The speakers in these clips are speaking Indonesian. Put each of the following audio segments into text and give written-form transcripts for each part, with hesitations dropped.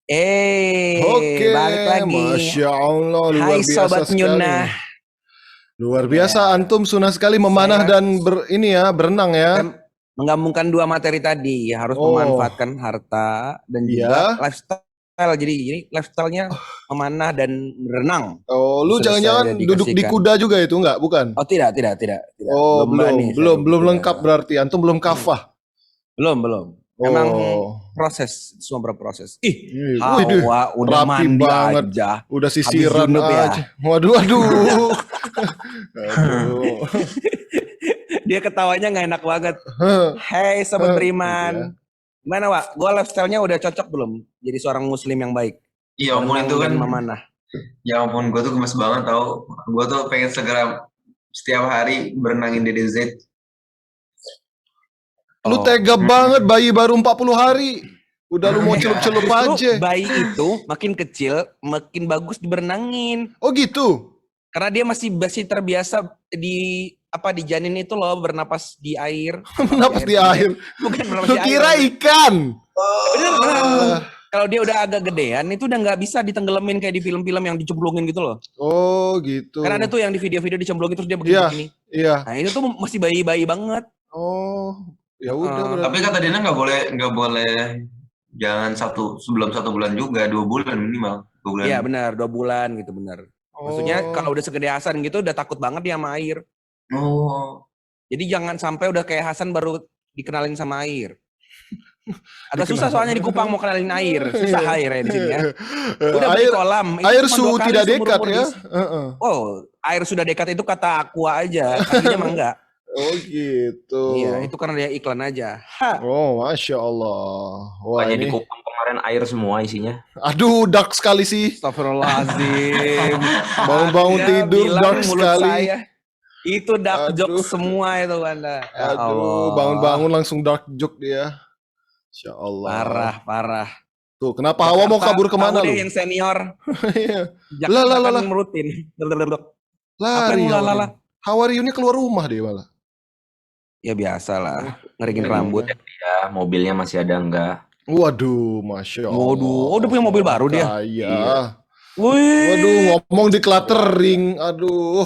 Oke, Balik lagi. Masya Allah, luar Hai biasa Sobat sekali. Nyunah. Luar biasa, Ya, antum sunah sekali memanah saya, dan berenang ya. saya menggabungkan dua materi tadi. Harus Oh, memanfaatkan harta dan juga iya. lifestyle. Jadi lifestyle-nya memanah dan berenang. Oh, Itu lu sudah saya jangan-jangan duduk di dedikasikan. kuda juga itu enggak? Bukan? Oh tidak. Oh, Belum berani belum, saya belum, duduk di belum kuda lengkap itu. berarti. Antum belum kafah. Belum. Emang Oh, proses, semua berproses. Ih, wih deh, Hawa udah rapi mandi banget. aja. Udah Habis sisiran junub aja. ya. Waduh, waduh. Aduh. Dia ketawanya nggak enak banget. Hey Sobat Iya. Beriman. Gimana Wak? Gue lifestyle-nya udah cocok belum? Jadi seorang muslim yang baik. Iya ampun Berenang itu dan kan, memanah. ya ampun gue tuh gemes banget tau. Gue tuh pengen segera setiap hari berenangin Dede Z. Lu Oh. tega banget bayi baru 40 hari. Udah lu mau celup-celup Justru aja. bayi itu makin kecil, makin bagus diberenangin. Oh gitu? Karena dia masih terbiasa di janin itu loh, bernapas di air. Bernapas di air. Bukan bernapas Lu di air. kira ikan? Bener. Kalau dia udah agak gedean itu udah nggak bisa ditenggelamin kayak di film-film yang dicemplungin gitu loh. Oh gitu. Karena ada tuh yang di video-video dicemplungin terus dia begini-begini. Iya. Nah itu tuh masih bayi-bayi banget. Oh, ya udah. Tapi kata Dina nggak boleh jangan sebelum 1 bulan juga, 2 bulan minimal. 2 bulan. Iya benar, 2 bulan gitu benar. Maksudnya kalau udah segede Hasan gitu udah takut banget dia sama air. Oh. Jadi jangan sampai udah kayak Hasan baru dikenalin sama air. Agak susah soalnya di Kupang mau kenalin air. Susah airnya di sini ya. Udah beli kolam. Air suhu tidak dekat ya. Oh, air sudah dekat itu kata Aqua aja. Aslinya mah enggak. Oh gitu. Iya, itu karena dia iklan aja. Oh, Masya Allah. Wah, di Kupang kemarin air semua isinya. Aduh, dark sekali sih. Astagfirullahaladzim. Bangun-bangun tidur dark sekali. Saya, itu dark joke semua itu Anda. Ya aduh, bangun-bangun langsung dark joke dia. Insya Allah. Parah. Tuh, kenapa Hawa mau kabur kemana lu? Yang senior. Lah. Merutin. Lari. Hawa Riunnya keluar rumah dia malah. Ya biasa lah, ngeringin rambut. Ya, mobilnya masih ada enggak? Waduh, Masya Allah. Waduh, udah punya mobil baru dia? Iya. Wih. Waduh, ngomong di cluttering. Aduh.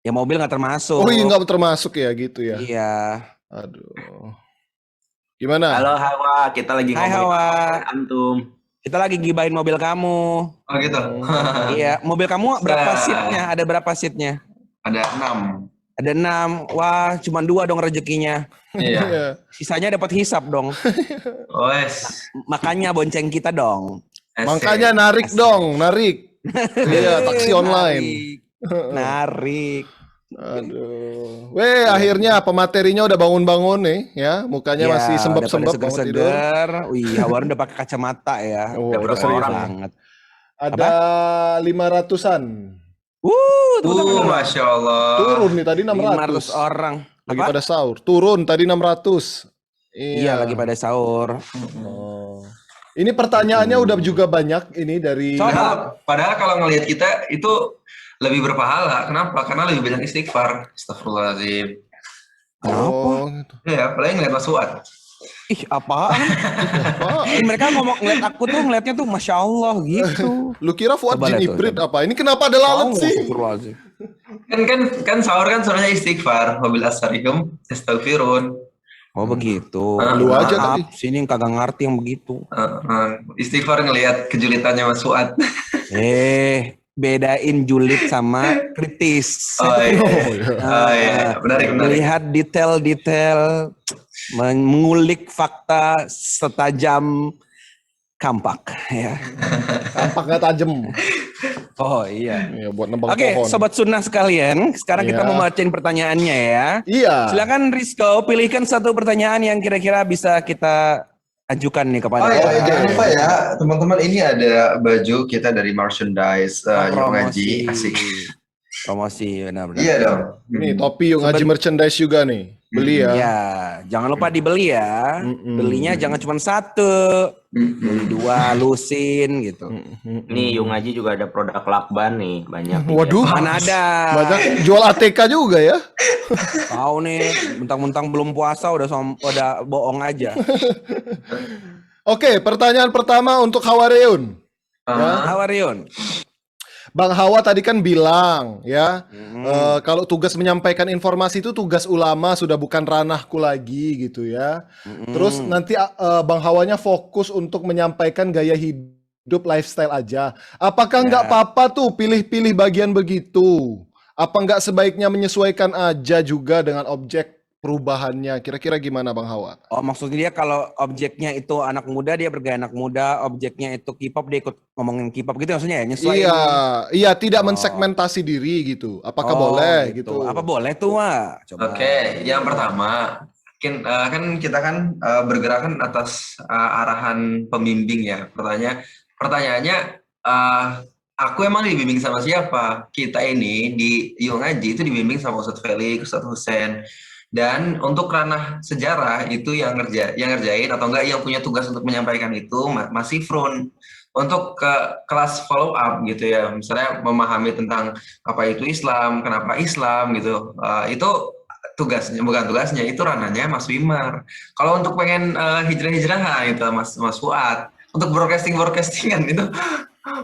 Ya mobil nggak termasuk. Oh iya, nggak termasuk ya gitu ya? Iya. Aduh. Gimana? Halo Hawa, kita lagi ngomongin Hawa. Antum. Kita lagi gibahin mobil kamu. Oh gitu? Iya, mobil kamu berapa seatnya? Ada berapa seatnya? Ada 6. Ada 6. Wah, cuma 2 dong rezekinya. Iya. Sisanya dapat hisap dong. Makanya bonceng kita dong. Makanya narik dong, narik. Iya, taksi online. Narik. Aduh. Akhirnya pematerinya udah bangun-bangun nih ya, mukanya ya, masih sembab-sembab bangun tidur. Wih, Hawan udah pakai kacamata ya. Udah serius banget. Ada 500-an. Masya Allah. Turun nih tadi 600. 500 orang. Lagi pada sahur. Turun tadi 600. Iya, lagi pada sahur. Ini pertanyaannya udah juga banyak ini dari. Padahal kalau ngelihat kita itu lebih berpahala. Kenapa? Karena lebih banyak istighfar. Astagfirullahaladzim. Kenapa? Ya, apalagi ngeliat Mas Fuad. Ih, apaan? Mereka ngomong ngeliat aku tuh ngeliatnya tuh Masya Allah gitu. Lu kira Fuad jin ibrit apa? Ini kenapa ada lalat sih? Kan sahur kan suaranya istighfar. Wabil asharihum astaghfirun. Oh begitu. Lu aja tadi. Sini kagak ngerti yang begitu. Istighfar ngelihat kejulitannya Mas Fuad. Bedain julid sama kritis. Iya. Menarik. Melihat detail-detail, mengulik fakta setajam kampak ya. Kampak gak tajam. Oh iya. Ya, buat nembang pohon. Sobat Sunnah sekalian, sekarang kita mau bacain pertanyaannya ya. Iya. Silakan Rizko, pilihkan satu pertanyaan yang kira-kira bisa kita ajukan nih kepada jangan lupa ya teman-teman, ini ada baju kita dari merchandise Yung Ngaji. Asik. Promosi benar-benar. Iya dong. Nih topi Yung Ngaji merchandise juga nih. Beli ya. Ya, jangan lupa dibeli ya. Belinya jangan cuma 1. Beli 2, lusin gitu. Nih Yung Ngaji juga ada produk lakban nih, banyak. Waduh. Mana ada. Banyak jual ATK juga ya. Tahu nih, mentang-mentang belum puasa udah bohong aja. Oke, pertanyaan pertama untuk Hawareun. Hawarion. Bang Hawa tadi kan bilang ya, kalau tugas menyampaikan informasi itu tugas ulama, sudah bukan ranahku lagi gitu ya. Terus nanti Bang Hawanya fokus untuk menyampaikan gaya hidup lifestyle aja. Apakah nggak apa-apa tuh pilih-pilih bagian begitu? Apa nggak sebaiknya menyesuaikan aja juga dengan objek perubahannya? Kira-kira gimana Bang Hawa? Oh, maksudnya dia kalau objeknya itu anak muda, dia bergaya anak muda, objeknya itu K-pop, dia ikut ngomongin K-pop gitu maksudnya ya, nyesuaiin. Iya, tidak mensegmentasi diri gitu. Apakah boleh gitu? Apa boleh tuh, Wak? Coba. Oke, yang pertama, kan kita kan bergerak kan atas arahan pembimbing ya. Pertanyaannya, aku emang dibimbing sama siapa? Kita ini di Yo Ngaji itu dibimbing sama Ustadz Felix, Ustadz Hussein. Dan untuk ranah sejarah itu yang ngerjain atau enggak yang punya tugas untuk menyampaikan itu masih front. Untuk ke kelas follow up gitu ya, misalnya memahami tentang apa itu Islam, kenapa Islam gitu, itu bukan tugasnya, itu ranahnya Mas Wimar. Kalau untuk pengen hijrah-hijrahan itu Mas Fuad. Untuk broadcastingan itu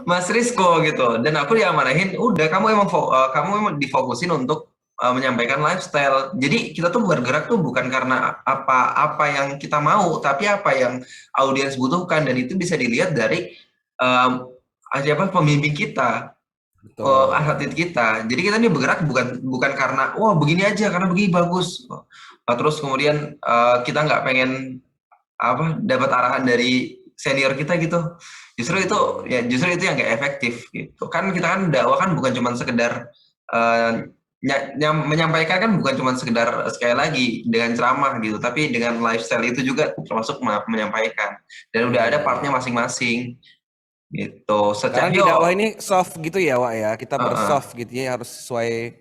Mas Rizko gitu. Dan aku diamanahin, udah kamu emang difokusin untuk menyampaikan lifestyle. Jadi kita tuh bergerak tuh bukan karena apa yang kita mau, tapi apa yang audiens butuhkan, dan itu bisa dilihat dari pembimbing kita, atlet kita. Jadi kita ini bergerak bukan karena begini aja, karena begini bagus. Terus kemudian kita nggak pengen dapat arahan dari senior kita gitu. Justru itu yang nggak efektif gitu. Kan kita kan dakwah kan bukan cuma sekedar menyampaikan, kan bukan cuma sekedar sekali lagi dengan ceramah gitu, tapi dengan lifestyle itu juga termasuk menyampaikan, dan udah ada partnya masing-masing gitu. Sekarang di dakwah ini soft gitu ya, Wak ya, kita bersoft gitu ya, harus sesuai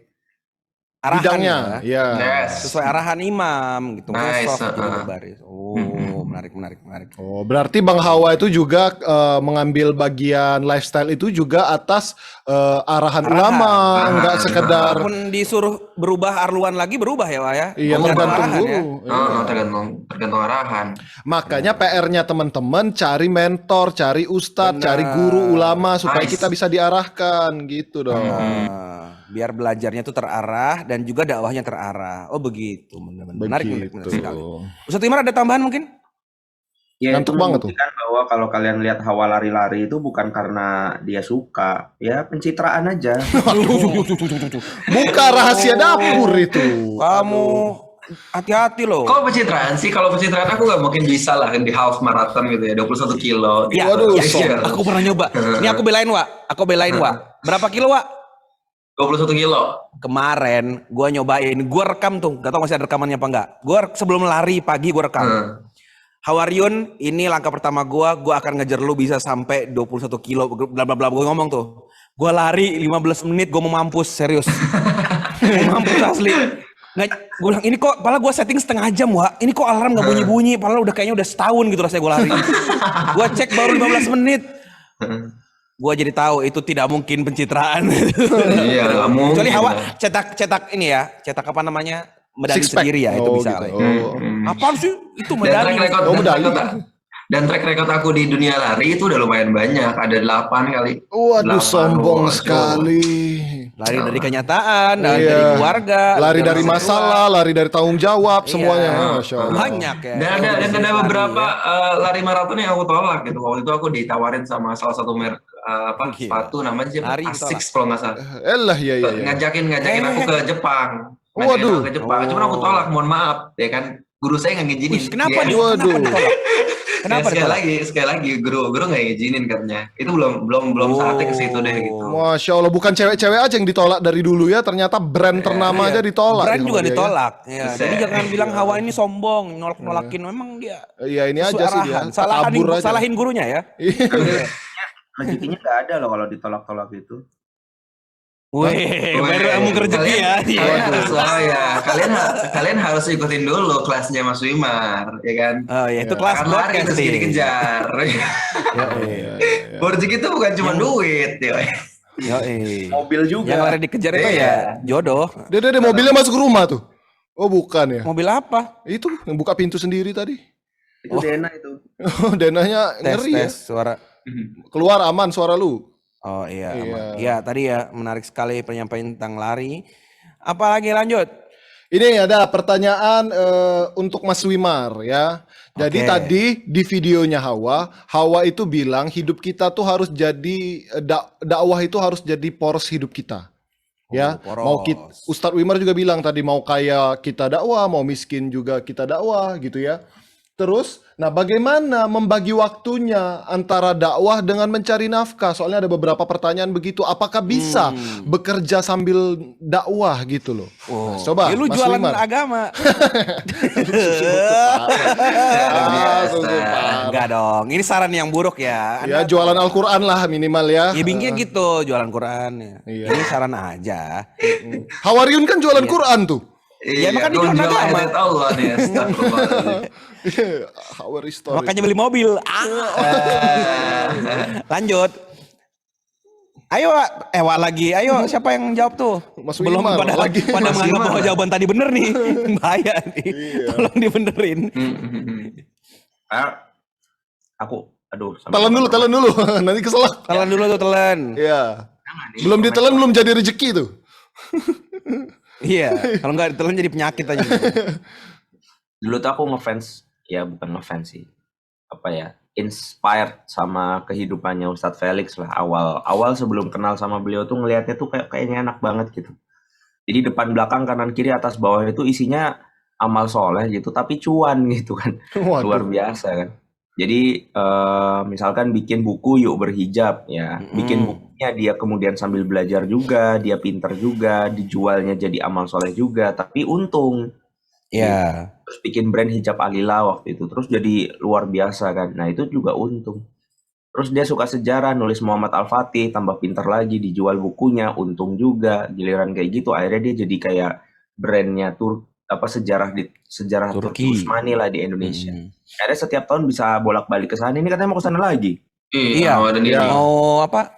arahan bidangnya, ya. Yes. Sesuai arahan imam gitu, Nice. soft gitu berbaris. Menarik. Oh, berarti Bang Hawa itu juga mengambil bagian lifestyle itu juga atas arahan ulama, enggak sekedar. Walaupun disuruh berubah arluan lagi berubah ya, Wak ya. Iya, tergantung guru. Tergantung arahan. Makanya PR-nya teman-teman cari mentor, cari ustadz, cari guru ulama supaya kita bisa diarahkan gitu dong. Biar belajarnya itu terarah dan juga dakwahnya terarah. Oh begitu, menarik sekali. Ustadz Imar ada tambahan mungkin? Ya, Ngantuk itu banget tuh. membuktikan bahwa kalau kalian lihat Hawa lari-lari itu bukan karena dia suka, ya pencitraan aja. Buka rahasia dapur itu. Kamu hati-hati loh. Kalau pencitraan sih, kalau pencitraan aku nggak mungkin bisa lah di half marathon gitu ya, 21 kilo. Ya, Waduh, aku pernah nyoba. Ini aku belain, Wak. Berapa kilo, Wak? 21 kilo. Kemarin gua nyobain, gua rekam tuh, gak tau masih ada rekamannya apa enggak. Gua sebelum lari pagi gua rekam. Hawarion, ini langkah pertama gua akan ngejar lu bisa sampai 21 kilo, bla bla bla, gua ngomong tuh. Gua lari 15 menit, gua mau mampus, serius. Mau mampus asli. Nggak, gue bilang ini kok, padahal gue setting setengah jam, Wak. Ini kok alarm gak bunyi-bunyi, padahal kayaknya udah setahun gitu rasanya gue lari. Gue cek baru 15 menit. Gue jadi tahu itu tidak mungkin pencitraan. Iya, nggak mungkin. Kecuali Hawa cetak ini ya, cetak apa namanya, medali sendiri ya, itu bisa. Gitu. Apaan sih? Itu medali. Dan track record aku di dunia lari itu udah lumayan banyak, ada 8 kali. Waduh, sombong sekali. Lari dari kenyataan, dari keluarga, lari dari masalah, lari dari tanggung jawab, semuanya. Masya Allah. Banyak ya. Dan ada beberapa lari maraton yang aku tolak gitu. Waktu itu aku ditawarin sama salah satu merek sepatu namanya Asics kalau nggak salah. Iya. Ngajakin aku ke Jepang. Waduh. Ke Jepang. Cuman aku tolak, mohon maaf, ya kan. Guru saya nggak ngizinin. Kenapa nih? Kenapa ditolak? Sekali lagi guru nggak ngizinin katanya. Itu belum saatnya ke situ deh gitu. Masya Allah, bukan cewek-cewek aja yang ditolak dari dulu ya. Ternyata brand ternama aja ditolak. Brand juga ditolak. Ya. Jadi jangan bilang Hawa ini sombong, nolak-nolakin. Memang dia. Iya, ini aja sih dia. Salahin gurunya ya. Rezekinya nggak ada loh kalau ditolak-tolak itu. Wih, baru kamu rezeki ya. Soalnya kalian harus ikutin dulu kelasnya Mas Wimar, ya kan? Oh ya, itu kelas lari terus dikejar. Rezeki itu bukan cuma duit, ya. Mobil juga. Yang lari dikejar itu ya jodoh. Dia mobilnya masuk rumah tuh. Oh bukan ya? Mobil apa? Itu yang buka pintu sendiri tadi. Itu Dena itu. Denahnya Tes ngeri ya. tes suara. Keluar aman suara lu. Oh iya, Iya. aman. Iya, tadi ya menarik sekali penyampaian tentang lari. Apalagi lanjut? Ini ada pertanyaan untuk Mas Wimar ya. Jadi Oke. tadi di videonya Hawa itu bilang hidup kita tuh harus jadi dakwah itu harus jadi poros hidup kita. Ya, mau poros. Ustadz Wimar juga bilang tadi mau kaya kita dakwah, mau miskin juga kita dakwah gitu ya. Terus, nah bagaimana membagi waktunya antara dakwah dengan mencari nafkah? Soalnya ada beberapa pertanyaan begitu. Apakah bisa bekerja sambil dakwah gitu loh? Nah, coba, Ya lu Mas jualan Wimar. agama. Susu parah. Enggak dong. Ini saran yang buruk ya. Ya, jualan Al-Quran lah minimal ya. Ya bingknya gitu, jualan Quran ya. Iya. Ini saran aja. Hawariun kan jualan Quran tuh. Ya, Iya, makan di jual jualan agama. ayat Allah nih. Astagfirullahaladzim. Hawari story. Makanya beli mobil. Lanjut. Ayo, Wak lagi. Ayo, siapa yang jawab tuh? Mas Belum Wimar pada lagi. pada Mas menganggap Wimar. bahwa jawaban tadi bener nih. Bahaya nih. Tolong dibenerin. Aduh. sampai Telan lupa. dulu. Nanti keselak. Telan dulu tuh, telan. Iya. Jangan nih, Belum ditelan belum jadi rezeki tuh. Iya, kalau nggak ditelan jadi penyakit aja. Dulu tuh aku ngefans, ya bukan ngefans sih, apa ya, inspired sama kehidupannya Ustadz Felix lah awal sebelum kenal sama beliau tuh ngelihatnya tuh kayaknya enak banget gitu. Jadi depan belakang kanan kiri atas bawah itu isinya amal soleh gitu, tapi cuan gitu kan, luar biasa kan. Jadi misalkan bikin buku yuk berhijab ya, bikin bukunya dia kemudian sambil belajar juga, dia pinter juga, dijualnya jadi amal soleh juga, tapi untung. Iya. Terus bikin brand hijab Alila waktu itu, terus jadi luar biasa kan. Nah itu juga untung. Terus dia suka sejarah, nulis Muhammad Al-Fatih, tambah pinter lagi, dijual bukunya, untung juga. Giliran kayak gitu, akhirnya dia jadi kayak brandnya sejarah Turki Usmani lah di Indonesia. Akhirnya setiap tahun bisa bolak-balik ke sana. Ini katanya mau ke sana lagi. Iya. Ada nih. Mau apa?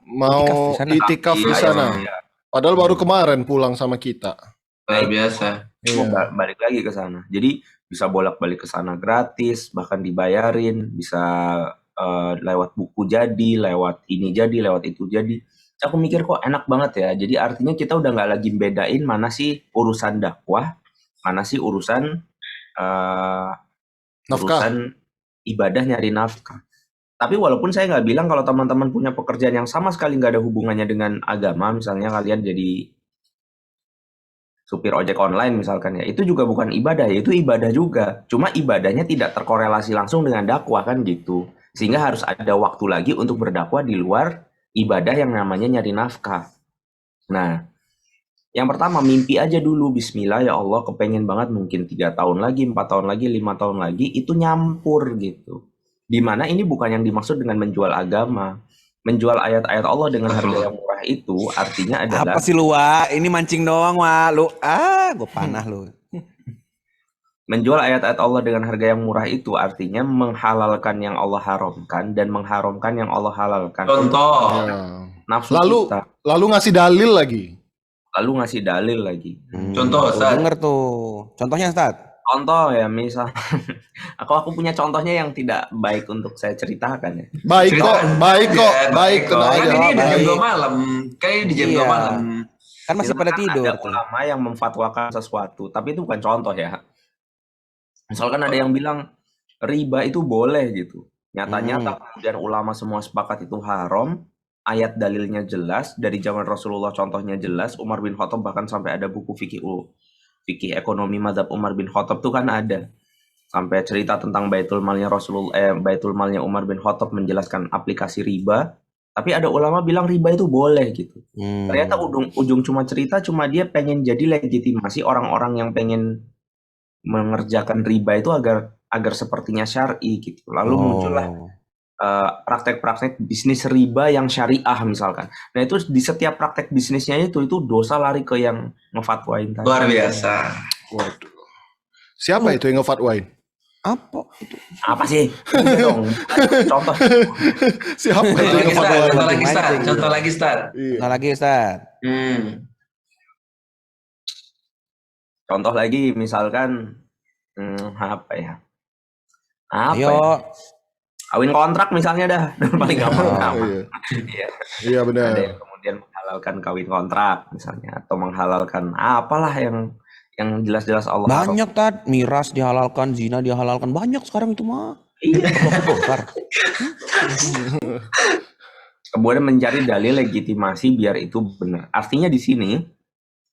Mau itikaf di sana. Iya. Padahal baru kemarin pulang sama kita. Luar biasa. Mau balik lagi ke sana. Jadi bisa bolak-balik ke sana gratis, bahkan dibayarin, bisa lewat buku jadi, lewat ini jadi, lewat itu jadi. Aku mikir kok enak banget ya. Jadi artinya kita udah nggak lagi bedain mana sih urusan dakwah, mana sih urusan urusan ibadah nyari nafkah. Tapi walaupun saya nggak bilang kalau teman-teman punya pekerjaan yang sama sekali nggak ada hubungannya dengan agama, misalnya kalian jadi supir ojek online misalkan ya, itu juga bukan ibadah ya, itu ibadah juga. Cuma ibadahnya tidak terkorelasi langsung dengan dakwah kan gitu. Sehingga harus ada waktu lagi untuk berdakwah di luar ibadah yang namanya nyari nafkah. Nah, yang pertama mimpi aja dulu, bismillah ya Allah, kepengen banget mungkin 3 tahun lagi, 4 tahun lagi, 5 tahun lagi, itu nyampur gitu. Dimana ini bukan yang dimaksud dengan menjual agama. Menjual ayat-ayat Allah dengan harga yang murah itu artinya adalah Apa sih lu, Wak? Ini mancing doang, Wak. Lu, gue panah lu. menjual ayat-ayat Allah dengan harga yang murah itu artinya menghalalkan yang Allah haramkan dan mengharamkan yang Allah halalkan. Contoh. Nafsu kita. Lalu ngasih dalil lagi. Contoh, Ustaz. Denger tuh. Contohnya, Ustaz. Contoh ya, misal aku punya contohnya yang tidak baik untuk saya ceritakan ya. Baik kok. Baik. Tenang Kan aja. ini di jam Baik. 2 malam. Kayak di jam 2 Iya. malam. Kan masih pada Misalkan tidur ada tuh. ulama yang memfatwakan sesuatu, tapi itu bukan contoh ya. Misalkan ada yang bilang riba itu boleh gitu. Nyata-nyata kemudian ulama semua sepakat itu haram, ayat dalilnya jelas, dari zaman Rasulullah contohnya jelas, Umar bin Khattab bahkan sampai ada buku fikih ekonomi mazhab Umar bin Khattab tuh kan ada. Sampai cerita tentang baitul malnya baitul malnya Umar bin Khattab menjelaskan aplikasi riba, tapi ada ulama bilang riba itu boleh gitu. Ternyata ujung cuma cerita, cuma dia pengen jadi legitimasi orang-orang yang pengen mengerjakan riba itu agar sepertinya syar'i gitu. Lalu muncullah praktek-praktek bisnis riba yang syariah misalkan. Nah itu di setiap praktek bisnisnya itu dosa lari ke yang ngefatwain tadi. Luar biasa. Waduh. Siapa itu yang ngefatwain? Apa sih? Dong. Contoh. Siapa itu yang ngefatwain? Contoh lagi, Ustaz. Contoh lagi, Ustaz. Contoh lagi misalkan apa ya? Apa Ayo. ya? Kawin kontrak misalnya dah. Paling gampang. Iya. Iya. Iya benar. Ada yang kemudian menghalalkan kawin kontrak misalnya, atau menghalalkan apalah yang jelas-jelas Allah haram. Banyak miras dihalalkan, zina dihalalkan, banyak sekarang itu mah. Iya. Perlu aku bongkar. Kemudian mencari dalil legitimasi biar itu benar. Artinya di sini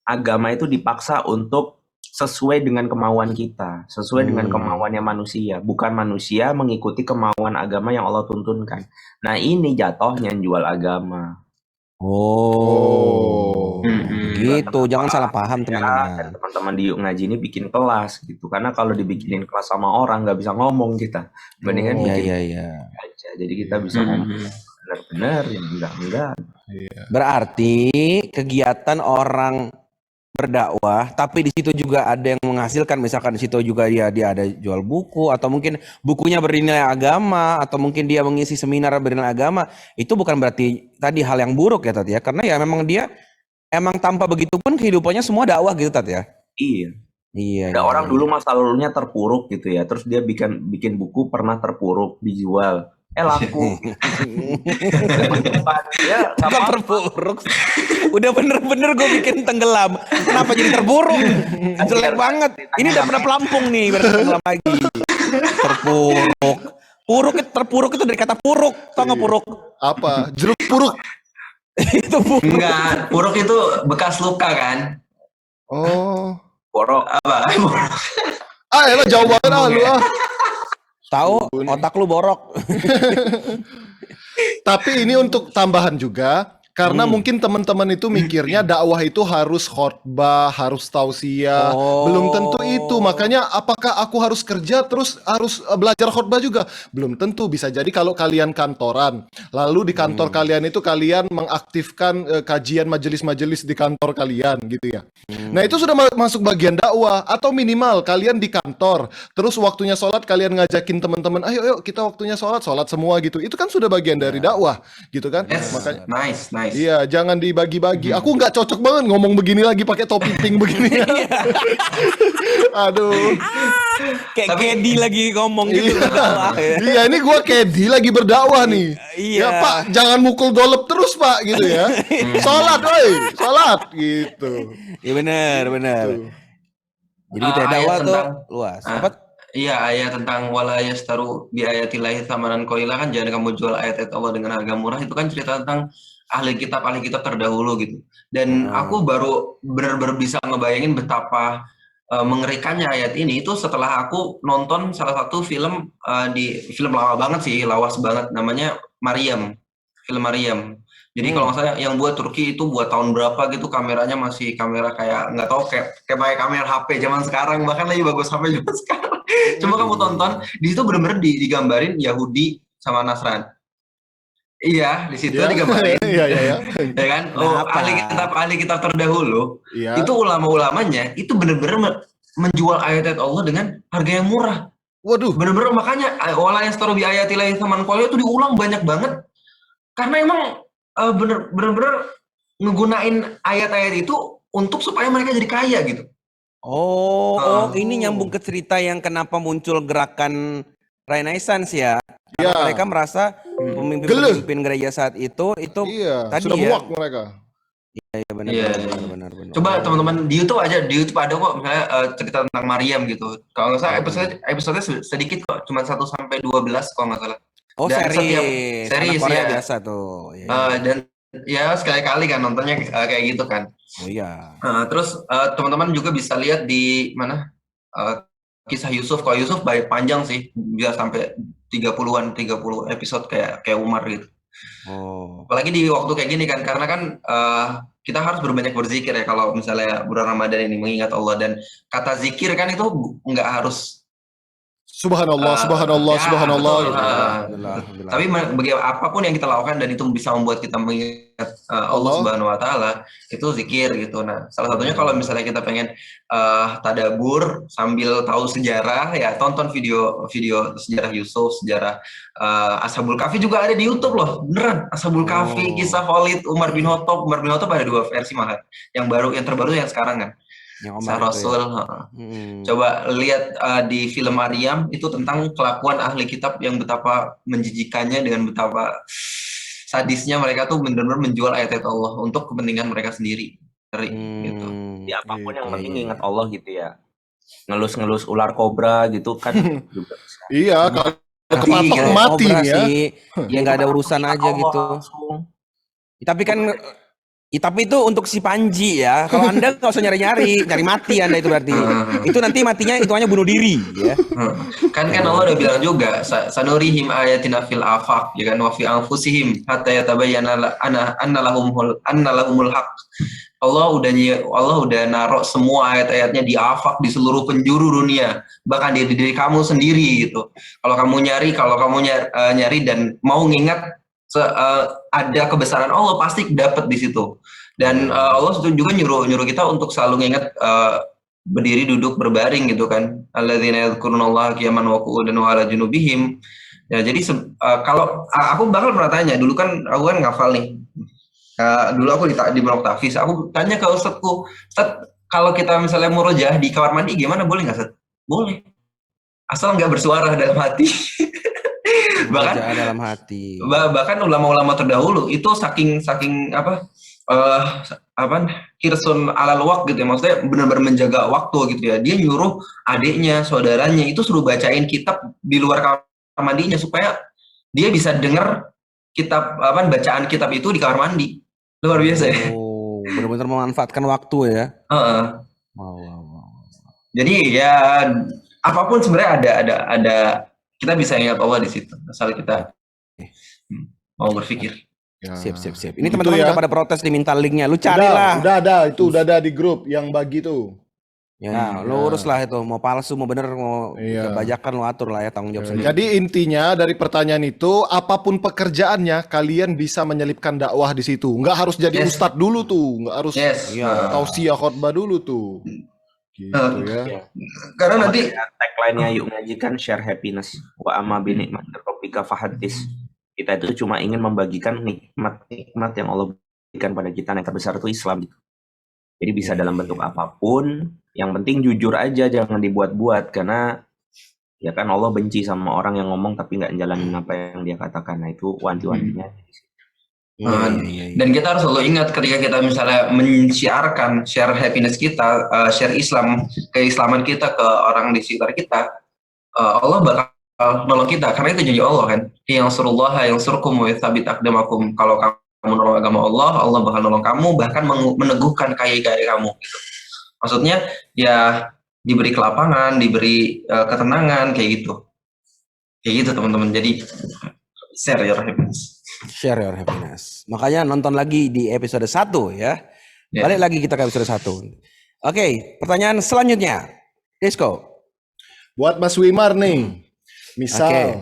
agama itu dipaksa untuk sesuai dengan kemauan kita, sesuai dengan kemauannya manusia, bukan manusia mengikuti kemauan agama yang Allah tuntunkan. Nah, ini jatuhnya jual agama. Oh, gitu. Teman-teman Jangan salah paham ya, teman-teman. dan teman-teman di Yuk Ngaji ini bikin kelas gitu. Karena kalau dibikinin kelas sama orang nggak bisa ngomong kita. Mendingan bikin Iya. aja. Jadi kita bisa ngomong benar-benar, yang enggak. Berarti kegiatan orang berdakwah, tapi di situ juga ada yang menghasilkan, misalkan di situ juga dia ada jual buku, atau mungkin bukunya bernilai agama, atau mungkin dia mengisi seminar bernilai agama, itu bukan berarti tadi hal yang buruk ya Tat ya, karena ya memang dia emang tanpa begitu pun kehidupannya semua dakwah gitu Tat ya. Iya. Iya. Ada orang dulu masa lalunya terpuruk gitu ya, terus dia bikin buku pernah terpuruk, dijual. Laku. Ya, Bukan terpuruk. Udah bener-bener gue bikin tenggelam. Kenapa jadi terpuruk? Jelek banget. Ini udah pernah pelampung nih, biar tenggelam lagi. Terpuruk. Terpuruk itu dari kata puruk. Tau gak puruk? Apa? Jeruk puruk. Itu puruk. Enggak, puruk itu bekas luka kan? Oh. borok. Apa? Elah jauh banget lu ah. Tahu otak lu borok. Tapi ini untuk tambahan juga, karena mungkin teman-teman itu mikirnya dakwah itu harus khotbah, harus tausiah. Belum tentu itu. Makanya apakah aku harus kerja terus harus belajar khotbah juga? Belum tentu. Bisa jadi kalau kalian kantoran, lalu di kantor kalian itu kalian mengaktifkan kajian majelis-majelis di kantor kalian gitu ya. Nah itu sudah masuk bagian dakwah. Atau minimal kalian di kantor, terus waktunya sholat kalian ngajakin teman-teman, ayo kita waktunya sholat semua gitu. Itu kan sudah bagian dari dakwah gitu kan. Yes, Makanya nice. iya, jangan dibagi-bagi. Aku nggak cocok banget ngomong begini lagi pakai topi pink begini. Aduh. Kayak Kedi lagi ngomong gitu. Iya, ini gua Kedi lagi berdakwah nih. Iya. Ya Pak, jangan mukul golep terus Pak gitu ya. Sholat, woi, sholat gitu. Iya benar. Jadi kita dakwah tuh luas. Apa? Iya, ayat tentang wala yastaru bi ayatillahi tsamanan qalila kan, jangan kamu jual ayat-ayat Allah dengan harga murah, itu kan cerita tentang ahli kitab terdahulu gitu. Dan aku baru benar-benar bisa ngebayangin betapa mengerikannya ayat ini itu setelah aku nonton salah satu film film lama banget sih, lawas banget, namanya Maryam. Film Maryam. Jadi kalau nggak salah yang buat Turki itu buat tahun berapa gitu, kameranya masih kamera kayak nggak tahu kayak pakai kamera HP zaman sekarang, bahkan lebih bagus HP zaman sekarang. Coba kamu tonton, di situ bener-bener digambarin Yahudi sama Nasrani. Iya, di situ digambarin. Iya. Ya kan? Ahli kitab terdahulu. Iya. Itu ulama-ulamanya itu bener-bener menjual ayat-ayat Allah dengan harga yang murah. Waduh. Bener-bener makanya wala yastaru bi ayatillahi tsamanan qalila itu diulang banyak banget. Karena emang bener-bener ngegunain ayat-ayat itu untuk supaya mereka jadi kaya gitu. Oh, ini nyambung ke cerita yang kenapa muncul gerakan Renaissance ya. Karena mereka merasa pemimpin gereja saat itu tadi sudah ya. muak mereka. Iya benar. Coba teman-teman di YouTube ada kok misalnya cerita tentang Maryam gitu. Kalau nggak salah episode sedikit kok, cuma 1 sampai 12 kalau nggak salah. Oh, Dan series Korea ya. biasa tuh. Dan ya sekali-kali kan nontonnya kayak gitu kan. Oh iya. Terus teman-teman juga bisa lihat di mana kisah Yusuf. Kalau Yusuf panjang sih, bisa sampai 30 episode kayak Umar gitu. Oh. Apalagi di waktu kayak gini kan, karena kan kita harus berbanyak berzikir ya kalau misalnya bulan Ramadan ini, mengingat Allah. Dan kata zikir kan itu nggak harus Subhanallah. Tapi apapun yang kita lakukan dan itu bisa membuat kita mengingat Allah Subhanahu Wa Taala, itu zikir gitu. Nah, salah satunya kalau misalnya kita pengen tadabur sambil tahu sejarah, ya tonton video sejarah Yusuf, sejarah Ashabul Kahfi juga ada di YouTube loh, beneran. Ashabul Kahfi, kisah Khalid, Umar bin Khattab ada 2 versi malah. Yang terbaru yang sekarang kan. Yang kisah Omar itu ya. Rasul. Coba lihat di film Maryam itu tentang kelakuan ahli kitab yang betapa menjijikannya dengan betapa sadisnya mereka tuh benar-benar menjual ayat-ayat Allah untuk kepentingan mereka sendiri. Ngeri gitu. Di apapun yang Gitu. penting ingat Allah gitu ya. Ngelus-ngelus ular kobra gitu kan juga bisa. Iya, kalau Tapi kepatok kalau mati Cobra nih ya. sih, ya nggak ada urusan Ingat aja Allah gitu. langsung. Tapi kan, tapi itu untuk si Panji ya. Kalau Anda nggak usah nyari-nyari, nyari mati Anda itu berarti. Itu nanti matinya hitungannya bunuh diri ya. Kan Allah udah bilang juga sanurihim ayatina fil afaq ya kan wa fi anfusihim hatta yatabayyana anna lahumul haq. Allah udah naruh semua ayat-ayatnya di afaq di seluruh penjuru dunia, bahkan di diri kamu sendiri gitu. Kalau kamu nyari dan mau ngingat ada kebesaran Allah pasti dapat di situ. Dan Allah juga nyuruh kita untuk selalu ngingat berdiri, duduk, berbaring gitu kan. Alladzina yadhkurunallaha qiyaman wa qu'udan wa 'ala junubihim. Ya, jadi kalau aku bakal pernah tanya, dulu kan aku kan ngafal nih. Dulu aku di Pondok Tafis, aku tanya ke Ustadku, Ustadz, kalau kita misalnya murojaah di kamar mandi gimana, boleh nggak, Ustadz? Boleh. Asal nggak bersuara dalam hati. Murojaah dalam hati. Bahkan ulama-ulama terdahulu itu saking hirsun alal waqt gitu ya, maksudnya benar-benar menjaga waktu gitu ya. Dia nyuruh adiknya, saudaranya itu suruh bacain kitab di luar kamar mandinya supaya dia bisa dengar bacaan kitab itu di kamar mandi. Luar biasa ya. Oh, benar-benar memanfaatkan waktu ya. Wow. Jadi ya apapun sebenarnya ada kita bisa ingat Allah di situ. Asal kita mau berpikir. Ya. Siap. Ini Gitu teman-teman ya. udah pada protes diminta linknya. Lu carilah. Udah ada di grup yang bagi tuh. Ya, lu urus lah itu. Mau palsu, mau bener, mau Iya. bajakan lu atur lah ya, tanggung jawab sendiri. Jadi intinya dari pertanyaan itu, apapun pekerjaannya, kalian bisa menyelipkan dakwah di situ. Nggak harus jadi Yes. ustadz dulu tuh, nggak harus tausiah khotbah dulu tuh. Gitu ya. Karena nanti Tagline-nya yuk ngajikan share happiness wa amma bi ni'mati rabbika fahaddits. Kita itu cuma ingin membagikan nikmat yang Allah berikan pada kita, yang terbesar itu Islam gitu. Jadi bisa dalam bentuk apapun, yang penting jujur aja, jangan dibuat-buat, karena ya kan Allah benci sama orang yang ngomong tapi nggak jalanin apa yang dia katakan. Nah itu wanti-wantinya. Dan kita harus selalu ingat ketika kita misalnya mensiarkan share happiness kita, share keislaman kita ke orang di sekitar kita, Allah bakal nolong kita, karena itu janji Allah kan. Yang surkum wa tsabit aqdamakum. Kalau kamu nolong agama Allah bakal nolong kamu, bahkan meneguhkan kaki kamu gitu. Maksudnya ya diberi kelapangan, diberi ketenangan kayak gitu. Kayak gitu teman-teman. Jadi share your happiness. Share your happiness. Makanya nonton lagi di episode 1 ya. Balik lagi kita ke episode 1. Oke, pertanyaan selanjutnya. Disco. Buat Mas Wimar nih. Misal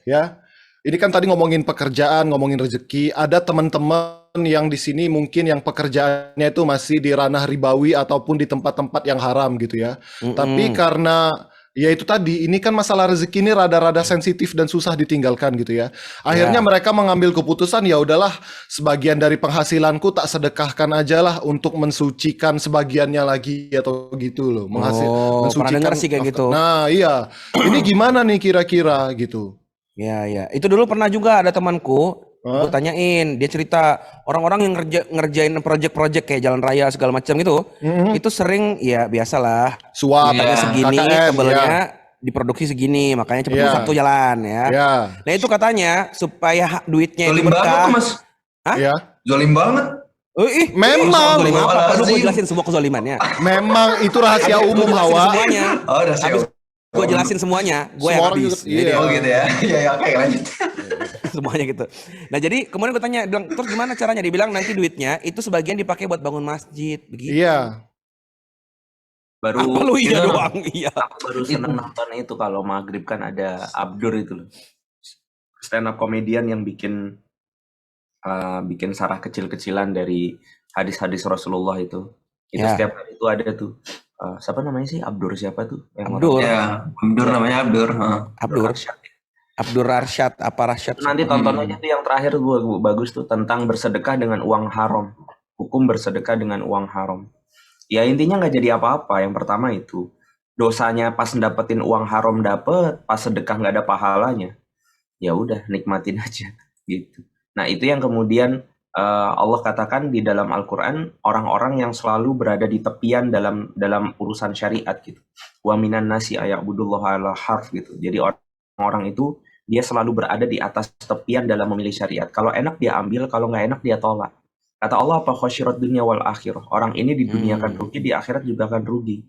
ya. Ini kan tadi ngomongin pekerjaan, ngomongin rezeki. Ada teman-teman yang di sini mungkin yang pekerjaannya itu masih di ranah ribawi ataupun di tempat-tempat yang haram gitu ya. Tapi karena ya itu tadi, ini kan masalah rezeki ini rada-rada sensitif dan susah ditinggalkan gitu ya. Akhirnya mereka mengambil keputusan, ya udahlah sebagian dari penghasilanku tak sedekahkan aja lah untuk mensucikan sebagiannya lagi atau gitu loh. Pernah dengar sih kayak gitu. Nah iya, ini gimana nih kira-kira gitu. Ya. Itu dulu pernah juga ada temanku, gue tanyain, dia cerita orang-orang yang ngerjain project-project kayak jalan raya segala macam gitu, itu sering ya biasalah, suap segini, KKN, tebelnya diproduksi segini, makanya cepet rusak tuh jalan ya. Nah itu katanya supaya duitnya itu berkah. Zolim banget tuh Mas. Hah? Ya. Zolim banget. Memang. Zolim apa? Lu gue jelasin semua kezolimannya. Memang itu rahasia umum Hawa. Semuanya. Oh, rahasia umum. Gue jelasin semuanya, gue yang habis. Oh gitu ya. Ya oke lanjut. Semuanya gitu. Nah jadi kemudian gue tanya, bilang, terus gimana caranya? Dibilang nanti duitnya itu sebagian dipakai buat bangun masjid, begitu. Iya. Apa lu iya doang? Iya. Aku baru seneng nonton itu kalau maghrib kan ada Abdur itu loh. Stand up comedian yang bikin sarah kecil-kecilan dari hadis-hadis Rasulullah itu. Itu setiap hari itu ada tuh. Siapa namanya sih? Abdur siapa tuh? Abdur. Ya, Abdur namanya Abdur. Abdur Arsyad apa Rasyad? Nanti tonton aja tuh yang terakhir bagus tuh, tentang bersedekah dengan uang haram. Hukum bersedekah dengan uang haram. Ya intinya nggak jadi apa-apa. Yang pertama itu dosanya pas dapetin uang haram dapet, pas sedekah nggak ada pahalanya. Ya udah nikmatin aja gitu. Nah itu yang kemudian Allah katakan di dalam Al-Quran orang-orang yang selalu berada di tepian dalam urusan syariat gitu. Wa minan nasi aya'budullaha ala harf gitu. Jadi orang-orang itu dia selalu berada di atas tepian dalam memilih syariat. Kalau enak dia ambil, kalau nggak enak dia tolak. Kata Allah apa khosyirat dunia wal akhirah. Orang ini di dunia akan rugi, di akhirat juga akan rugi.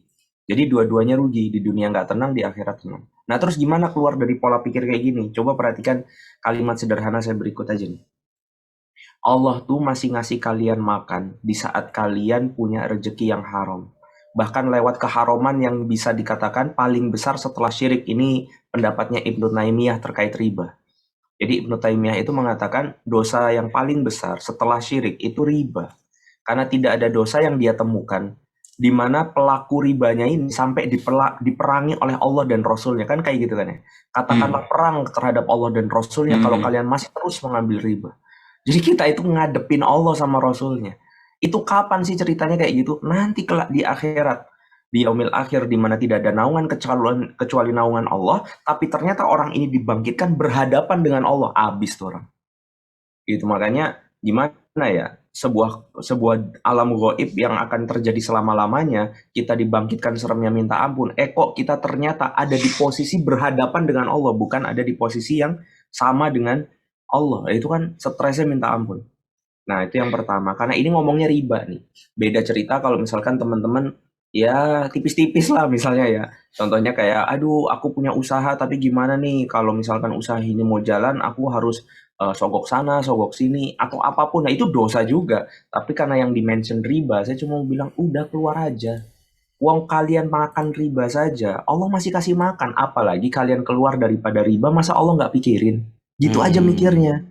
Jadi dua-duanya rugi, di dunia nggak tenang, di akhirat tenang. Nah terus gimana keluar dari pola pikir kayak gini? Coba perhatikan kalimat sederhana saya berikut aja nih. Allah tuh masih ngasih kalian makan di saat kalian punya rezeki yang haram. Bahkan lewat keharuman yang bisa dikatakan paling besar setelah syirik. Ini pendapatnya Ibnu Taimiyah terkait riba. Jadi Ibnu Taimiyah itu mengatakan dosa yang paling besar setelah syirik itu riba. Karena tidak ada dosa yang dia temukan di mana pelaku ribanya ini sampai diperangi oleh Allah dan Rasulnya. Kan kayak gitu kan ya. Katakanlah perang terhadap Allah dan Rasulnya kalau kalian masih terus mengambil riba. Jadi kita itu ngadepin Allah sama Rasulnya. Itu kapan sih ceritanya kayak gitu? Nanti kelak di akhirat. Di yaumil akhir di mana tidak ada naungan kecuali naungan Allah, tapi ternyata orang ini dibangkitkan berhadapan dengan Allah, habis tuh orang. Gitu makanya gimana ya? Sebuah alam gaib yang akan terjadi selama-lamanya, kita dibangkitkan seremnya minta ampun. Kok kita ternyata ada di posisi berhadapan dengan Allah, bukan ada di posisi yang sama dengan Allah. Itu kan stresnya minta ampun. Nah, itu yang pertama. Karena ini ngomongnya riba nih. Beda cerita kalau misalkan teman-teman ya tipis-tipis lah misalnya ya. Contohnya kayak, aduh aku punya usaha tapi gimana nih kalau misalkan usaha ini mau jalan aku harus sogok sana, sogok sini atau apapun. Nah, itu dosa juga. Tapi karena yang dimention riba, saya cuma mau bilang udah keluar aja. Uang kalian makan riba saja, Allah masih kasih makan. Apalagi kalian keluar daripada riba, masa Allah nggak pikirin? Gitu aja mikirnya.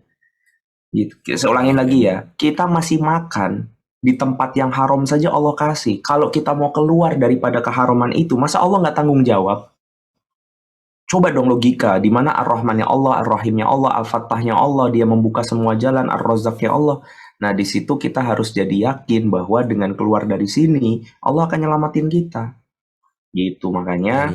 Gitu. Saya ulangin lagi ya, kita masih makan di tempat yang haram saja Allah kasih. Kalau kita mau keluar daripada keharuman itu, masa Allah nggak tanggung jawab? Coba dong logika, di mana Ar-Rahmannya Allah, Ar-Rahimnya Allah, Al-Fattahnya Allah, dia membuka semua jalan, Ar-Razzaqnya Allah. Nah, di situ kita harus jadi yakin bahwa dengan keluar dari sini, Allah akan nyelamatin kita. Gitu, makanya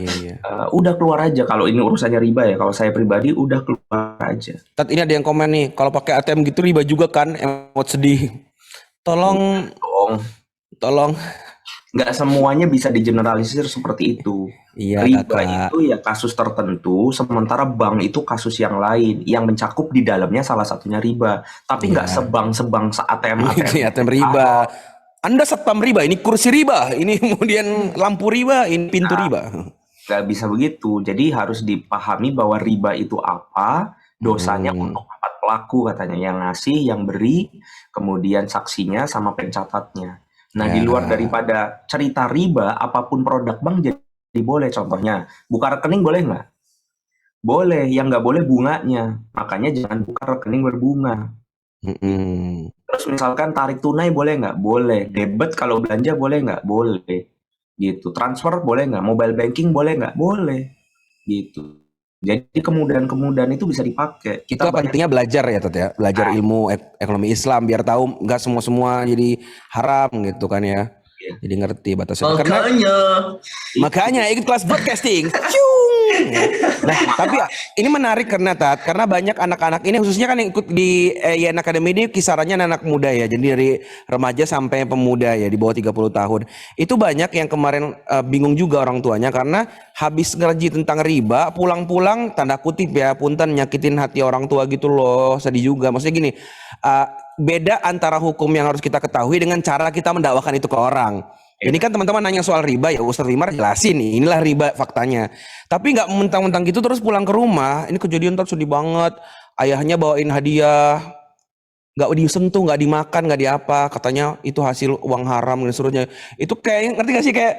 udah keluar aja. Kalau ini urusannya riba ya, kalau saya pribadi udah keluar aja. Tat, ini ada yang komen nih, kalau pakai ATM gitu riba juga kan, emot sedih. Tolong, tolong. Nggak semuanya bisa digeneralisir seperti itu. Iya, riba kakak. itu ya kasus tertentu, sementara bank itu kasus yang lain yang mencakup di dalamnya salah satunya riba. Tapi nggak sebang ATM. Ini ATM riba. Anda satpam riba, ini kursi riba, ini kemudian lampu riba, ini pintu riba. Nggak bisa begitu. Jadi harus dipahami bahwa riba itu apa, dosanya untuk 4 pelaku katanya, yang ngasih, yang beri, kemudian saksinya sama pencatatnya. Nah, di luar daripada cerita riba, apapun produk bank jadi boleh. Contohnya, buka rekening boleh nggak? Boleh. Yang nggak boleh bunganya. Makanya jangan buka rekening berbunga. Terus misalkan tarik tunai boleh nggak? Boleh. Debit kalau belanja boleh nggak? Boleh. Gitu. Transfer boleh nggak? Mobile banking boleh nggak? Boleh. Gitu. Jadi kemudahan-kemudahan itu bisa dipakai. Kita pentingnya belajar ya, Tat ya. Belajar ilmu ekonomi Islam biar tahu nggak semua jadi haram gitu kan ya. Jadi ngerti batasnya. Makanya ikut kelas broadcasting. Nah, tapi ini menarik karena banyak anak-anak ini khususnya kan yang ikut di YN Academy ini kisarannya anak muda ya. Jadi dari remaja sampai pemuda ya di bawah 30 tahun. Itu banyak yang kemarin bingung juga orang tuanya karena habis ngerji tentang riba, pulang-pulang tanda kutip ya, punten nyakitin hati orang tua gitu loh. Sedih juga. Maksudnya gini, beda antara hukum yang harus kita ketahui dengan cara kita mendakwakan itu ke orang. Ini kan teman-teman nanya soal riba ya, Ustaz Wimar jelasin nih, inilah riba faktanya. Tapi nggak mentang-mentang gitu terus pulang ke rumah, ini kejadian sedih banget. Ayahnya bawain hadiah, nggak disentuh, nggak dimakan, nggak diapa, katanya itu hasil uang haram dan seterusnya. Itu kayak ngerti gak sih, kayak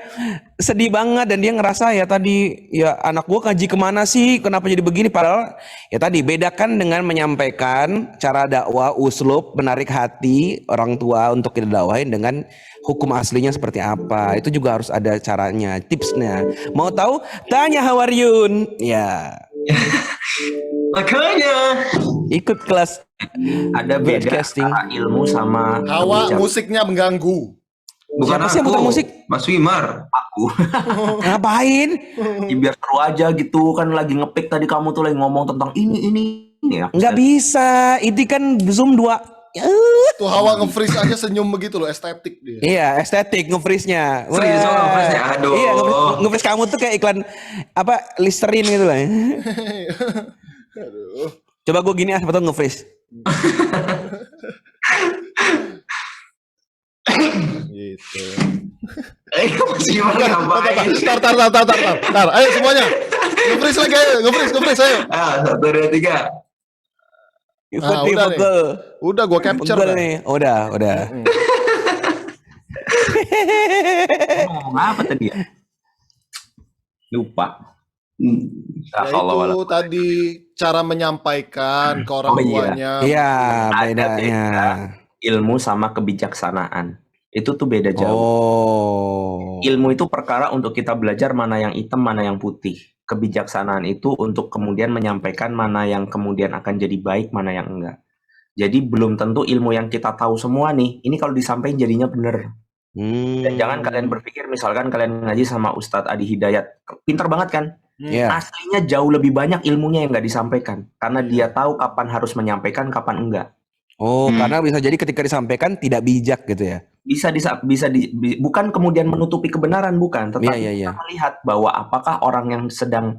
sedih banget. Dan dia ngerasa ya tadi ya anak gua ngaji kemana sih, kenapa jadi begini, padahal ya tadi bedakan dengan menyampaikan cara dakwah, uslub menarik hati orang tua untuk kita dakwahin dengan hukum aslinya seperti apa. Itu juga harus ada caranya, tipsnya. Mau tahu? Tanya Hawaryun. Ya. Makanya ikut kelas ada beda antara ilmu sama Hawa musiknya mengganggu. Bukan Siapa sih yang aku. putar musik? Mas Wimar. Aku. Ngapain? Ya, biar seru aja gitu kan, lagi ngepick tadi kamu tuh lagi ngomong tentang ini. Aku Nggak bisa. Itu kan Zoom 2. Tuh Hawa nge-freeze aja senyum begitu loh, estetik dia. Iya, estetik nge-freeze-nya. Serius Wah. lo nge-freeze-nya? Aduh. Iya, nge-freeze kamu tuh kayak iklan apa Listerine gitu lah. Aduh. Coba gue gini apa tuh nge-freeze. Gitu. Mas Wimar ngapain? Tar. Ayo semuanya. Nge-freeze lagi, ayo. Nge-freeze, ayo. 1, 2, 3. Ah, Pegel, udah nih. pegel. Udah gua capture Pegel dah. nih. Udah. ngomong apa tadi ya? Lupa. Ya itu tadi cara menyampaikan ke orang Oh, iya. tuanya. Iya, Ada bedanya. Ilmu sama kebijaksanaan. Itu tuh beda jauh. Oh. Ilmu itu perkara untuk kita belajar mana yang hitam, mana yang putih. Kebijaksanaan itu untuk kemudian menyampaikan mana yang kemudian akan jadi baik, mana yang enggak. Jadi belum tentu ilmu yang kita tahu semua nih, ini kalau disampaikan jadinya bener. Dan jangan kalian berpikir misalkan kalian ngaji sama Ustadz Adi Hidayat, pinter banget kan? Iya. Aslinya jauh lebih banyak ilmunya yang nggak disampaikan. Karena dia tahu kapan harus menyampaikan, kapan enggak. Oh, karena bisa jadi ketika disampaikan tidak bijak gitu ya. Bukan kemudian menutupi kebenaran, bukan, tetapi Iya. kita melihat bahwa apakah orang yang sedang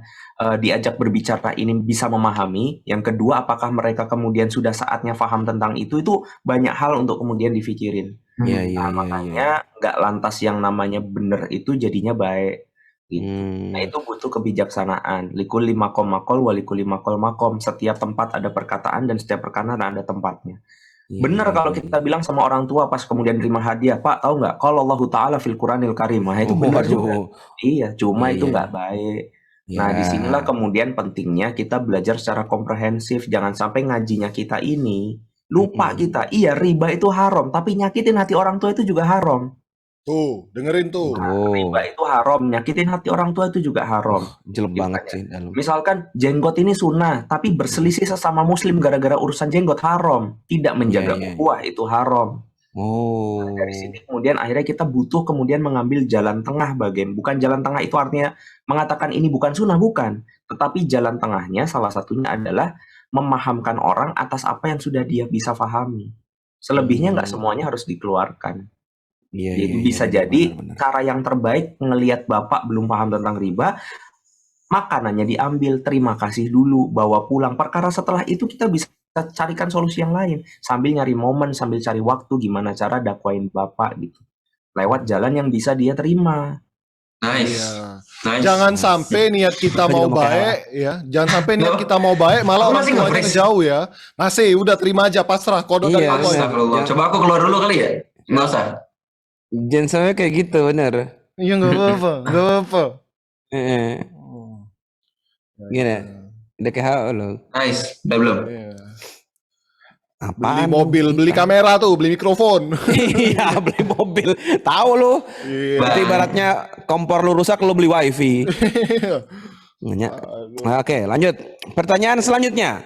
diajak berbicara ini bisa memahami. Yang kedua, apakah mereka kemudian sudah saatnya paham tentang itu banyak hal untuk kemudian dipikirin. Iya. Makanya nggak lantas yang namanya benar itu jadinya baik gitu. Nah, itu butuh kebijaksanaan. Likulli maqam maqal wa likulli maqal maqam. Setiap tempat ada perkataan dan setiap perkataan ada tempatnya. Bener kalau kita bilang sama orang tua pas kemudian terima hadiah, Pak, tahu nggak? Kalau Allah Ta'ala fil Quranil Karim, nah itu benar juga. Iya, cuma itu nggak baik. Nah, disinilah kemudian pentingnya kita belajar secara komprehensif. Jangan sampai ngajinya kita ini lupa kita. Iya, riba itu haram, tapi nyakitin hati orang tua itu juga haram. Tuh, dengerin tuh. Riba itu haram, nyakitin hati orang tua itu juga haram. Jelek banget sih dalam. Misalkan jenggot ini sunnah, tapi berselisih sesama muslim gara-gara urusan jenggot haram. Tidak menjaga ukhuwah itu haram. Oh. Nah, dari sini kemudian akhirnya kita butuh kemudian mengambil jalan tengah bagian. Bukan jalan tengah itu artinya mengatakan ini bukan sunnah, bukan. Tetapi jalan tengahnya salah satunya adalah memahamkan orang atas apa yang sudah dia bisa pahami. Selebihnya nggak semuanya harus dikeluarkan. Jadi bisa jadi benar. Cara yang terbaik ngelihat bapak belum paham tentang riba, makanannya diambil, terima kasih dulu, bawa pulang. Perkara setelah itu kita bisa carikan solusi yang lain sambil nyari momen, sambil cari waktu gimana cara dakwain bapak gitu. Lewat jalan yang bisa dia terima. Nice. Nice. Jangan sampai niat kita mau baik ya. Jangan sampai niat kita mau baik malah orang tuanya ngejauh ya. Masih udah terima aja, pasrah, kodok dari Allah. Coba aku keluar dulu kali ya. Nggak usah. Jangan sampai kayak gitu, bener. Iya nggak apa-apa. Gini, udah kayak lo. Nice, udah belum? Apaan? Beli mobil, beli kamera tuh, beli mikrofon. Iya, beli mobil. Tahu lu? Berarti ibaratnya kompor lu rusak, lu beli wifi. Oke, lanjut. Pertanyaan selanjutnya.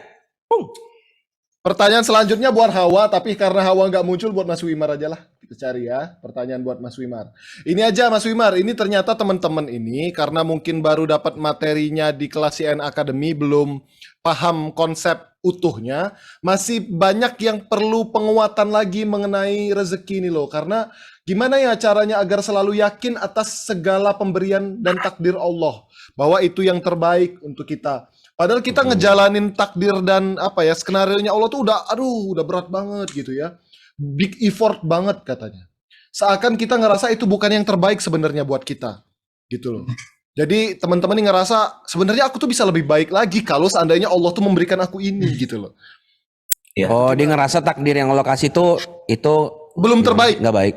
Pertanyaan selanjutnya buat Hawa, tapi karena Hawa nggak muncul, buat Mas Wimar aja lah. Kita cari ya, pertanyaan buat Mas Wimar. Ini aja Mas Wimar, ini ternyata teman-teman ini, karena mungkin baru dapat materinya di kelas CN Academy, belum paham konsep utuhnya, masih banyak yang perlu penguatan lagi mengenai rezeki ini loh. Karena gimana ya caranya agar selalu yakin atas segala pemberian dan takdir Allah, bahwa itu yang terbaik untuk kita. Padahal kita ngejalanin takdir dan apa ya, skenario-nya Allah tuh udah berat banget gitu ya. Big effort banget katanya. Seakan kita ngerasa itu bukan yang terbaik sebenarnya buat kita. Gitu loh. Jadi teman-teman ini ngerasa sebenarnya aku tuh bisa lebih baik lagi kalau seandainya Allah tuh memberikan aku ini gitu loh. Ya. Oh, dia ngerasa takdir yang Allah kasih itu belum terbaik. Nggak baik.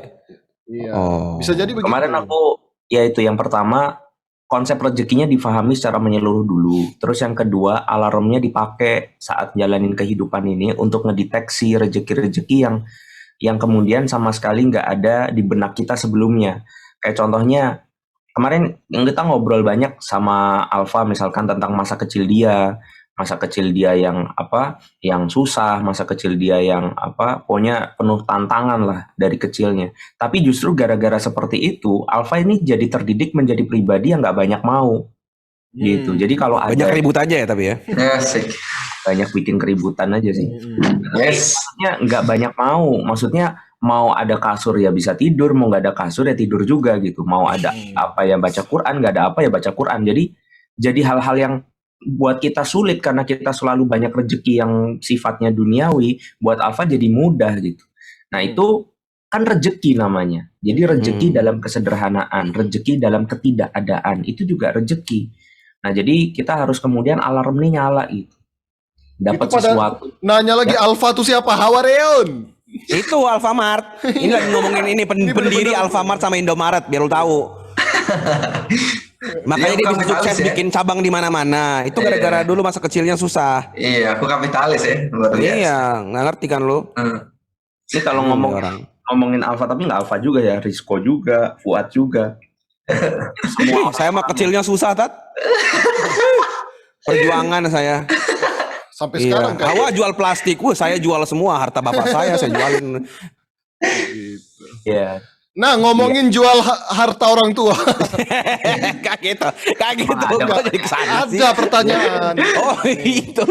Iya. Bisa jadi begitu. Kemarin aku ya itu yang pertama, konsep rezekinya difahami secara menyeluruh dulu. Terus yang kedua, alarmnya dipakai saat jalanin kehidupan ini untuk ngedeteksi rezeki-rezeki yang kemudian sama sekali nggak ada di benak kita sebelumnya. Kayak contohnya, kemarin kita ngobrol banyak sama Alfa misalkan tentang masa kecil dia, masa kecil dia yang yang susah, masa kecil dia yang pokoknya penuh tantangan lah dari kecilnya. Tapi justru gara-gara seperti itu, Alfa ini jadi terdidik menjadi pribadi yang nggak banyak mau gitu. Jadi kalau Banyak ada ribut aja ya tapi ya. Asik. banyak bikin keributan aja sih. Yes. Maksudnya nggak banyak mau, maksudnya mau ada kasur ya bisa tidur, mau nggak ada kasur ya tidur juga gitu. Mau ada apa ya baca Quran, nggak ada apa ya baca Quran. Jadi hal-hal yang buat kita sulit karena kita selalu banyak rezeki yang sifatnya duniawi, buat Alfa jadi mudah gitu. Nah itu kan rezeki namanya. Jadi rezeki dalam kesederhanaan, rezeki dalam ketidakadaan itu juga rezeki. Nah jadi kita harus kemudian alarm nih nyala gitu. Dapat Itu pada sesuatu. nanya lagi Alfa tuh siapa? Hawareon. Itu Alfamart. Ini lagi ngomongin ini pendiri Alfamart sama Indomaret biar lu tahu. Makanya dia bisa kapitalis sukses ya. bikin cabang di mana-mana. Itu gara-gara dulu masa kecilnya susah. Iya, aku kapitalis ya, luar biasa. Iya, nggak ngerti kan lu? Ini kalau ngomongin Alfa tapi nggak Alfa juga ya, Rizko juga, Fuad juga. Saya mah kecilnya susah, Tat. Perjuangan saya. Sampai sekarang kan. Hawa jual plastik, saya jual semua harta bapak saya jualin. Iya. Nah, ngomongin jual harta orang tua. Kayak gitu. Kok jadi kesana sih? Ada pertanyaan. Oh itu.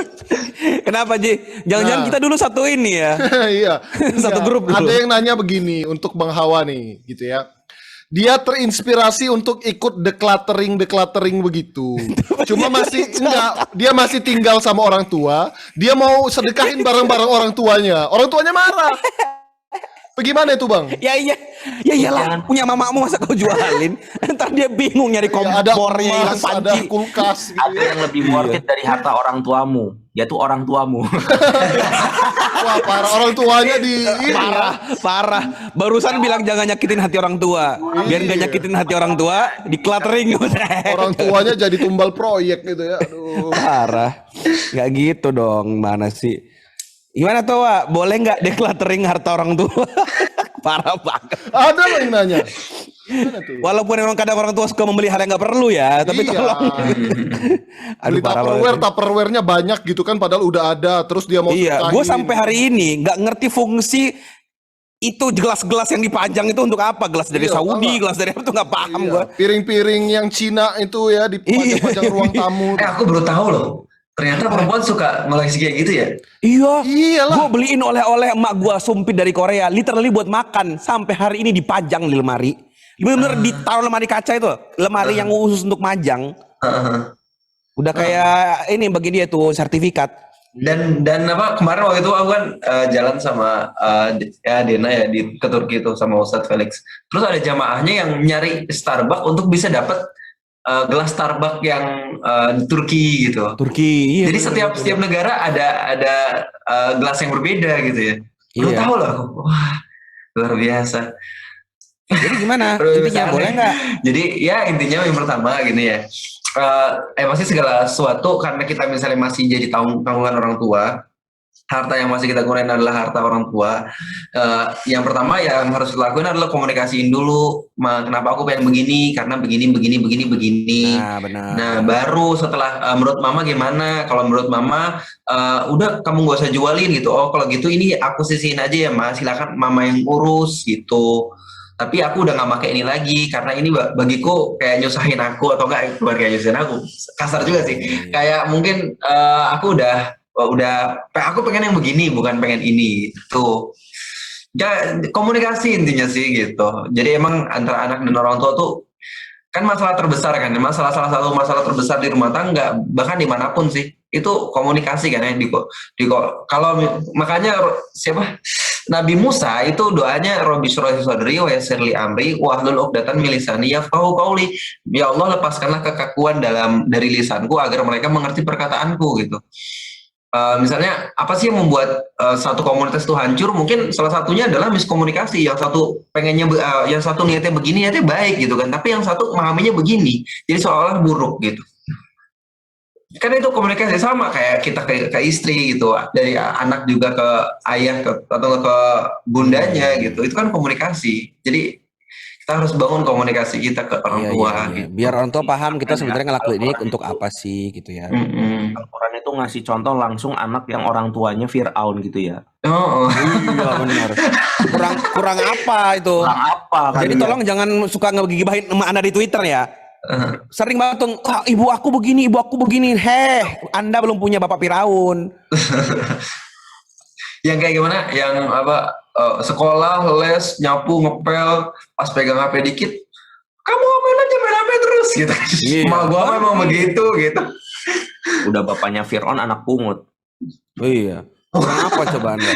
Kenapa Ji? Jangan-jangan kita dulu satu ini ya. Iya. Satu grup dulu. Ada yang nanya begini untuk Bang Hawa nih, gitu ya. Dia terinspirasi untuk ikut decluttering begitu. Cuma masih enggak, dia masih tinggal sama orang tua. Dia mau sedekahin barang-barang orang tuanya. Orang tuanya marah. Bagaimana itu Bang? Ya iyalah, punya mamamu masa kau jualin? Ntar dia bingung nyari Ada kompornya hilang emas, ada panci. kulkas gitu Ada ya. yang lebih worth it dari harta orang tuamu, yaitu orang tuamu. Wah, parah, orang tuanya di ini. Parah. Barusan bilang jangan nyakitin hati orang tua. Biar nggak nyakitin hati orang tua, decluttering. Orang tuanya jadi tumbal proyek gitu ya. Aduh. Parah. Nggak gitu dong, mana sih? Gimana tuh, Wak? Boleh nggak decluttering harta orang tua? Parah banget. Ada loh yang nanya. Gimana tuh? Walaupun memang kadang orang tua suka membeli hal yang nggak perlu ya, tapi Iya. tolong. Beli Tupperware banyak gitu kan, padahal udah ada. Terus dia mau Iya, sedekahin. gue sampai hari ini nggak ngerti fungsi itu gelas-gelas yang dipajang itu untuk apa? Gelas dari Iya, Saudi, sama. gelas dari apa tuh nggak paham Iya. gue. Piring-piring yang Cina itu ya dipajang-pajang ruang tamu. Aku baru tahu loh. Ternyata perempuan suka ngoleksi kayak gitu ya. Iya, Iyalah. gue beliin oleh-oleh emak gue sumpit dari Korea, literally buat makan. Sampai hari ini dipajang di lemari. Bener-bener ditaruh lemari kaca itu, lemari yang khusus untuk majang. Udah kayak ini bagi dia tuh sertifikat. Dan apa kemarin waktu itu aku kan jalan sama Dena ya ke Turki itu sama Ustadz Felix. Terus ada jamaahnya yang nyari Starbucks untuk bisa dapat gelas Starbucks yang di Turki gitu. Turki. Iya, Jadi setiap negara ada gelas yang berbeda gitu ya. Belum Iya. tahu lah aku. Wah, luar biasa. Jadi gimana? Luar Intinya biasa boleh aneh. nggak? Jadi ya intinya yang pertama gini ya. Pasti segala sesuatu karena kita misalnya masih jadi tanggungan orang tua, harta yang masih kita gunakan adalah harta orang tua. Yang pertama yang harus dilakuin adalah komunikasiin dulu, kenapa aku pengen begini, karena begini. Nah, benar. Nah, baru setelah menurut mama gimana? Kalau menurut mama, udah kamu gak usah jualin gitu. Oh, kalau gitu ini aku sisihin aja ya, Mas. Silakan mama yang urus gitu. Tapi aku udah gak pakai ini lagi karena ini bagiku kayak nyusahin aku atau enggak keluarga nyusahin aku. Kasar juga sih. Kayak mungkin aku aku pengen yang begini bukan pengen ini itu. Ya komunikasi intinya sih gitu. Jadi emang antara anak dan orang tua tuh kan masalah terbesar kan, salah satu masalah terbesar di rumah tangga bahkan dimanapun sih itu komunikasi kan ya kalau makanya siapa Nabi Musa itu doanya Robbi syrah sadri wa yassir li amri wahlul 'uqdatam min lisani yafqahu qawli. Ya Allah, lepaskanlah kekakuan dari lisanku agar mereka mengerti perkataanku gitu. Misalnya apa sih yang membuat satu komunitas itu hancur? Mungkin salah satunya adalah miskomunikasi. Yang satu pengennya, yang satu niatnya begini, niatnya baik gitu kan. Tapi yang satu memahaminya begini, jadi seolah-olah buruk gitu. Kan itu komunikasi sama kayak kita ke istri gitu, dari anak juga ke ayah atau ke bundanya gitu. Itu kan komunikasi. Jadi kita harus bangun komunikasi kita ke orang Iya, tua iya, iya. gitu. Biar orang tua paham kita Makanya sebenarnya ngelakuin ini Al-Quran untuk itu apa sih gitu ya. Al-Quran itu ngasih contoh langsung anak yang orang tuanya Fir'aun gitu ya. Oh, Iya benar. Kurang apa itu? Kurang apa kan Jadi ya? tolong jangan suka ngegibahin sama Anda di Twitter ya. Sering banget tuh, "Ah, ibu aku begini. Heh, Anda belum punya bapak Firaun. yang kayak gimana? Yang apa? Sekolah, les, nyapu, ngepel, pas pegang HP dikit, kamu ngapain aja main HP terus gitu. Iya. Emak gua memang begitu gitu. Udah bapaknya Fir'aun anak pungut. Oh iya. Kurang apa coba Anda?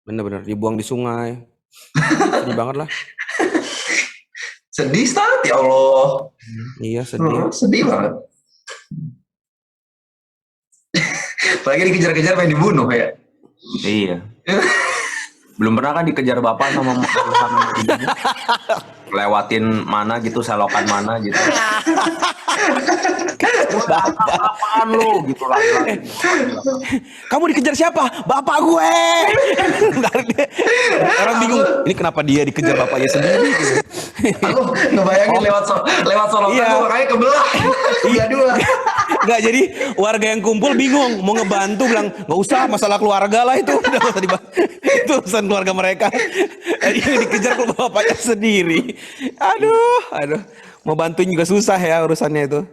Bener-bener dibuang di sungai. Sedih banget lah. Sedih banget ya Allah. Iya sedih. Sedih banget. Apalagi dikejar-kejar pengen dibunuh ya. Iya. Belum pernah kan dikejar bapak sama ibunya? Lewatin mana gitu, selokan mana gitu. Apaan lu gitu lah. Kamu dikejar siapa? Bapak gue. Orang bingung. Ini kenapa dia dikejar bapaknya sendiri? Aku ngebayangin lewat solokan Iya. tuh makanya kebelah. Iya dua. Enggak, jadi warga yang kumpul bingung mau ngebantu, bilang nggak usah, masalah keluarga lah itu, udah nggak usah dibahas, itu urusan keluarga mereka. Yang dikejar ke bapaknya sendiri. Aduh, mau bantuin juga susah ya urusannya itu.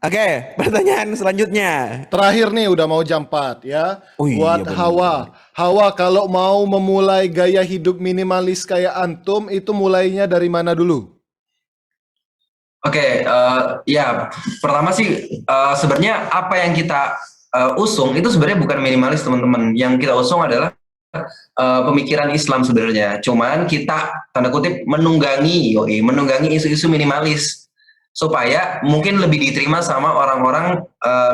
Oke, pertanyaan selanjutnya. Terakhir nih udah mau jam 4 ya. Oh iya, Buat bener. Hawa kalau mau memulai gaya hidup minimalis kayak antum itu mulainya dari mana dulu? Oke, ya pertama sih sebenarnya apa yang kita usung itu sebenarnya bukan minimalis teman-teman. Yang kita usung adalah pemikiran Islam sebenarnya. Cuman kita tanda kutip menunggangi isu-isu minimalis supaya mungkin lebih diterima sama orang-orang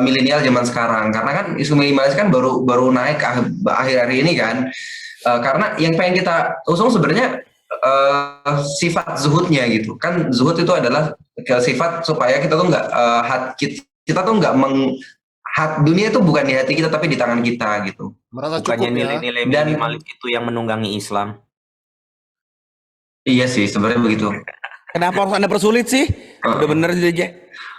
milenial zaman sekarang. Karena kan isu minimalis kan baru naik akhir-akhir ini kan. Karena yang pengen kita usung sebenarnya sifat zuhudnya gitu kan. Zuhud itu adalah sifat supaya kita tuh nggak kita tuh nggak dunia itu bukan di hati kita tapi di tangan kita gitu. Merasa Bukannya cukup ya. nilai-nilai Dan- minimalis itu yang menunggangi Islam. Iya sih sebenarnya begitu. Kenapa harus Anda persulit sih? Udah bener aja.